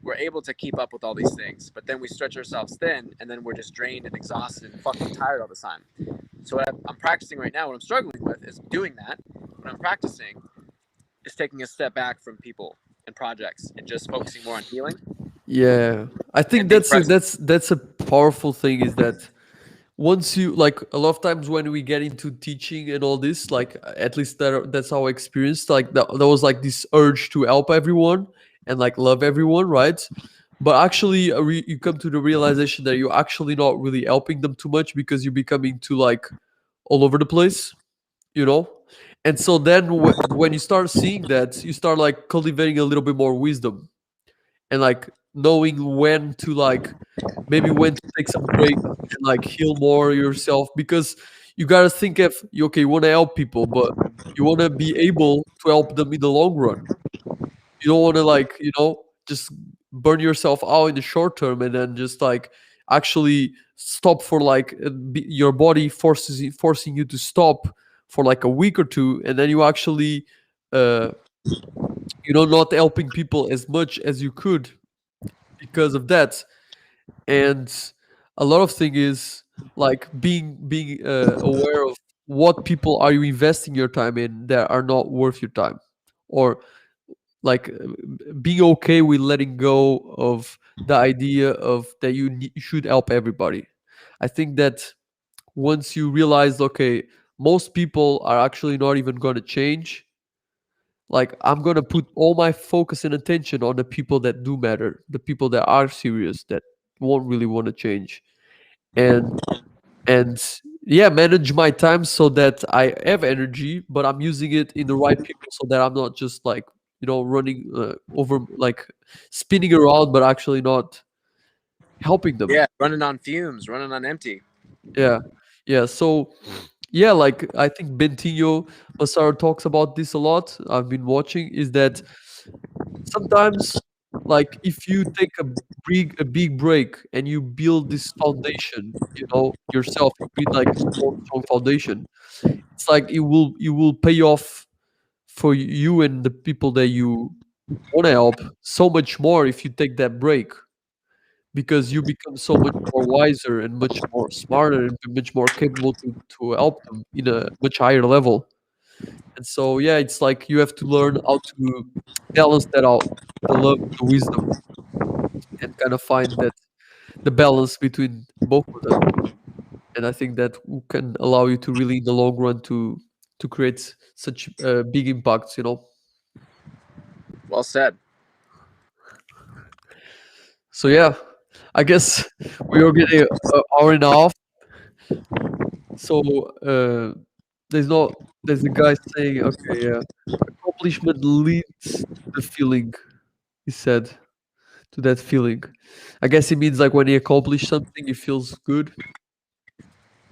[SPEAKER 2] we're able to keep up with all these things, but then we stretch ourselves thin, and then we're just drained and exhausted and fucking tired all the time. So what I'm practicing right now, what I'm struggling with, is doing that. What I'm practicing is taking a step back from people and projects and just focusing more on healing
[SPEAKER 1] Yeah, I think
[SPEAKER 2] and being
[SPEAKER 1] that's a,
[SPEAKER 2] present.
[SPEAKER 1] that's a powerful thing. Is that once you like a lot of times when we get into teaching and all this, like at least that's our experience. Like there was like this urge to help everyone and like love everyone, right? But actually, you come to the realization that you're actually not really helping them too much because you're becoming too like all over the place, you know. And so then when you start seeing that, you start like cultivating a little bit more wisdom and like knowing when to like maybe when to take some break and like heal more yourself, because you got to think if you okay you want to help people, but you want to be able to help them in the long run. You don't want to like just burn yourself out in the short term and then just like actually stop for like your body forcing you to stop for like a week or two, and then you actually uh not helping people as much as you could because of that. And a lot of thing is like being aware of what people are you investing your time in that are not worth your time, or like being okay with letting go of the idea of that you should help everybody. I think that once you realize okay, most people are actually not even going to change, like I'm going to put all my focus and attention on the people that do matter, the people that are serious, that won't really want to change. And and yeah, manage my time so that I have energy, but I'm using it in the right people so that I'm not just like running over like spinning around but actually not helping them.
[SPEAKER 2] Yeah, running on fumes, running on empty.
[SPEAKER 1] Yeah, yeah. So yeah, like I think Bentinho Massaro talks about this a lot. I've been watching is that sometimes, like if you take a big break and you build this foundation, yourself, you build like a strong foundation. It's like it will pay off for you and the people that you want to help so much more if you take that break, because you become so much more wiser and much more smarter and much more capable to help them in a much higher level. And so yeah, it's like you have to learn how to balance that out, the love, the wisdom, and kind of find that the balance between both of them. And I think that can allow you to really in the long run to create such big impacts.
[SPEAKER 2] Well said.
[SPEAKER 1] So yeah, I guess we are getting an hour and a half. So there's a guy saying, okay, yeah, accomplishment leads to the feeling. He said to that feeling. I guess it means like when you accomplish something, it feels good.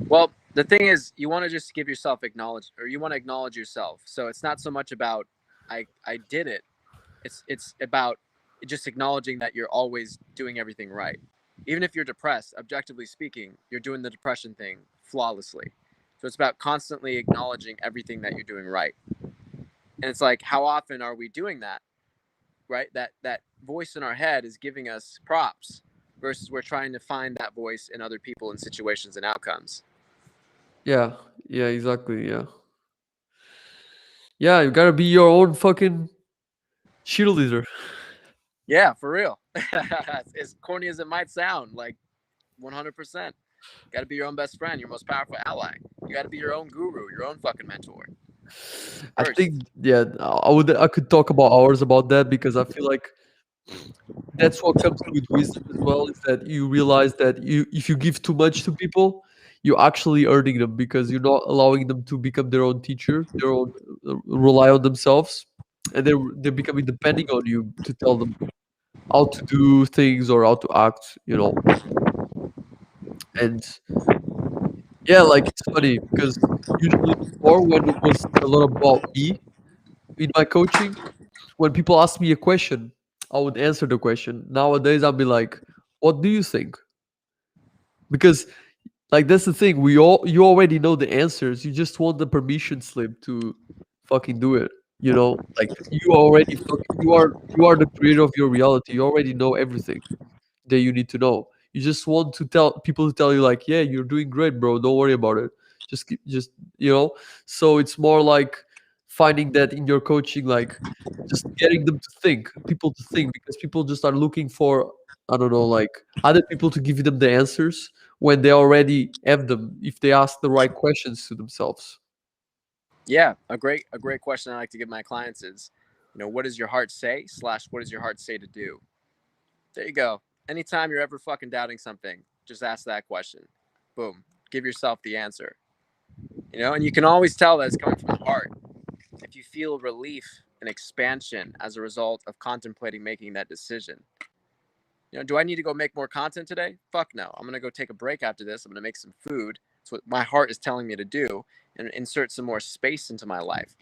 [SPEAKER 2] Well, the thing is, you want to just give yourself acknowledge, or you want to acknowledge yourself. So it's not so much about I did it. It's about just acknowledging that you're always doing everything right. Even if you're depressed, objectively speaking, you're doing the depression thing flawlessly. So it's about constantly acknowledging everything that you're doing right. And it's like, how often are we doing that? Right? That voice in our head is giving us props versus we're trying to find that voice in other people and situations and outcomes.
[SPEAKER 1] Yeah, yeah, exactly. Yeah, yeah. You gotta be your own fucking cheerleader.
[SPEAKER 2] Yeah, for real. As corny as it might sound, like 100%. Got to be your own best friend, your most powerful ally. You got to be your own guru, your own fucking mentor
[SPEAKER 1] I
[SPEAKER 2] first.
[SPEAKER 1] think yeah, I could talk about hours about that because I feel like That's what comes with wisdom as well, is that you realize that if you give too much to people, you're actually hurting them because you're not allowing them to become their own teacher, their own rely on themselves, and they're becoming depending on you to tell them how to do things or how to act, you know. And yeah, like it's funny because usually before, when it was a lot about me in my coaching, when people ask me a question, I would answer the question. Nowadays, I'll be like, "What do you think?" Because like that's the thing. You already know the answers. You just want the permission slip to fucking do it. You know, like you are the creator of your reality. You already know everything that you need to know. You just want to tell people to tell you like, yeah, you're doing great, bro. Don't worry about it. Just you know. So it's more like finding that in your coaching, like just getting them to think, people to think, because people just are looking for, I don't know, like other people to give them the answers when they already have them if they ask the right questions to themselves.
[SPEAKER 2] Yeah, a great question I like to give my clients is, what does your heart say slash what does your heart say to do? There you go. Anytime you're ever fucking doubting something, just ask that question. Boom. Give yourself the answer. And you can always tell that it's coming from the heart. If you feel relief and expansion as a result of contemplating making that decision. Do I need to go make more content today? Fuck no. I'm going to go take a break after this. I'm going to make some food. It's what my heart is telling me to do and insert some more space into my life.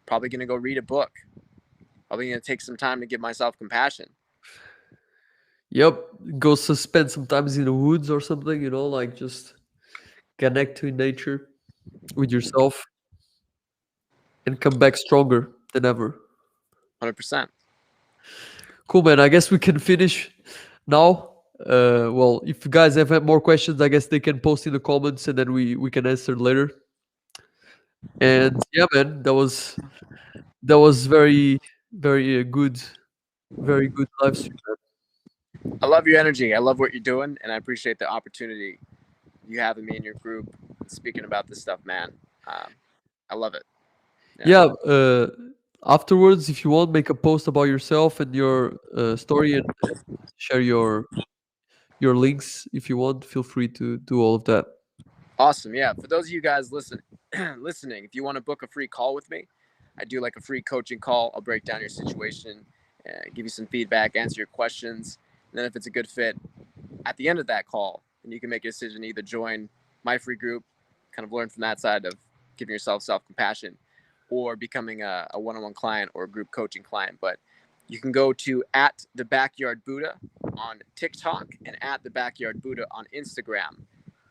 [SPEAKER 2] Probably going to go read a book. Probably going to take some time to give myself compassion.
[SPEAKER 1] Yep, go spend some times in the woods or something, like just connect to nature with yourself and come back stronger than ever.
[SPEAKER 2] 100%.
[SPEAKER 1] Cool, man. I guess we can finish now. Well, if you guys have had more questions, I guess they can post in the comments and then we can answer later. And yeah, man, that was very good, very good live stream, man.
[SPEAKER 2] I love your energy. I love what you're doing. And I appreciate the opportunity you having me in your group speaking about this stuff, man. Um, I love it. Yeah.
[SPEAKER 1] Yeah. Afterwards, if you want, make a post about yourself and your story and share your links if you want. Feel free to do all of that.
[SPEAKER 2] Awesome. Yeah. For those of you guys listening, if you want to book a free call with me, I do like a free coaching call. I'll break down your situation, give you some feedback, answer your questions. And then if it's a good fit, at the end of that call, then you can make a decision to either join my free group, kind of learn from that side of giving yourself self compassion, or becoming a one on one client or a group coaching client. But you can go to at the Backyard Buddha on TikTok and at the Backyard Buddha on Instagram.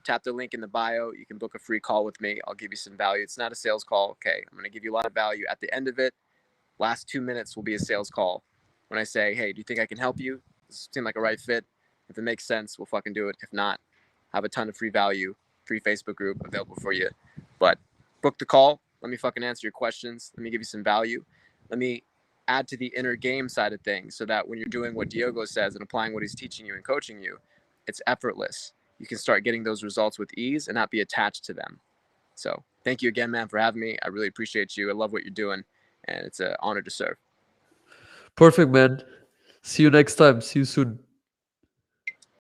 [SPEAKER 2] Tap the link in the bio. You can book a free call with me. I'll give you some value. It's not a sales call. Okay. I'm going to give you a lot of value at the end of it. Last 2 minutes will be a sales call. When I say, hey, do you think I can help you? This seems like a right fit. If it makes sense, we'll fucking do it. If not, I have a ton of free value, free Facebook group available for you. But book the call. Let me fucking answer your questions. Let me give you some value. Let me add to the inner game side of things so that when you're doing what Diogo says and applying what he's teaching you and coaching you, it's effortless. You can start getting those results with ease and not be attached to them. So thank you again, man, for having me. I really appreciate you. I love what you're doing, and it's an honor to serve.
[SPEAKER 1] Perfect, man. See you next time. See you soon.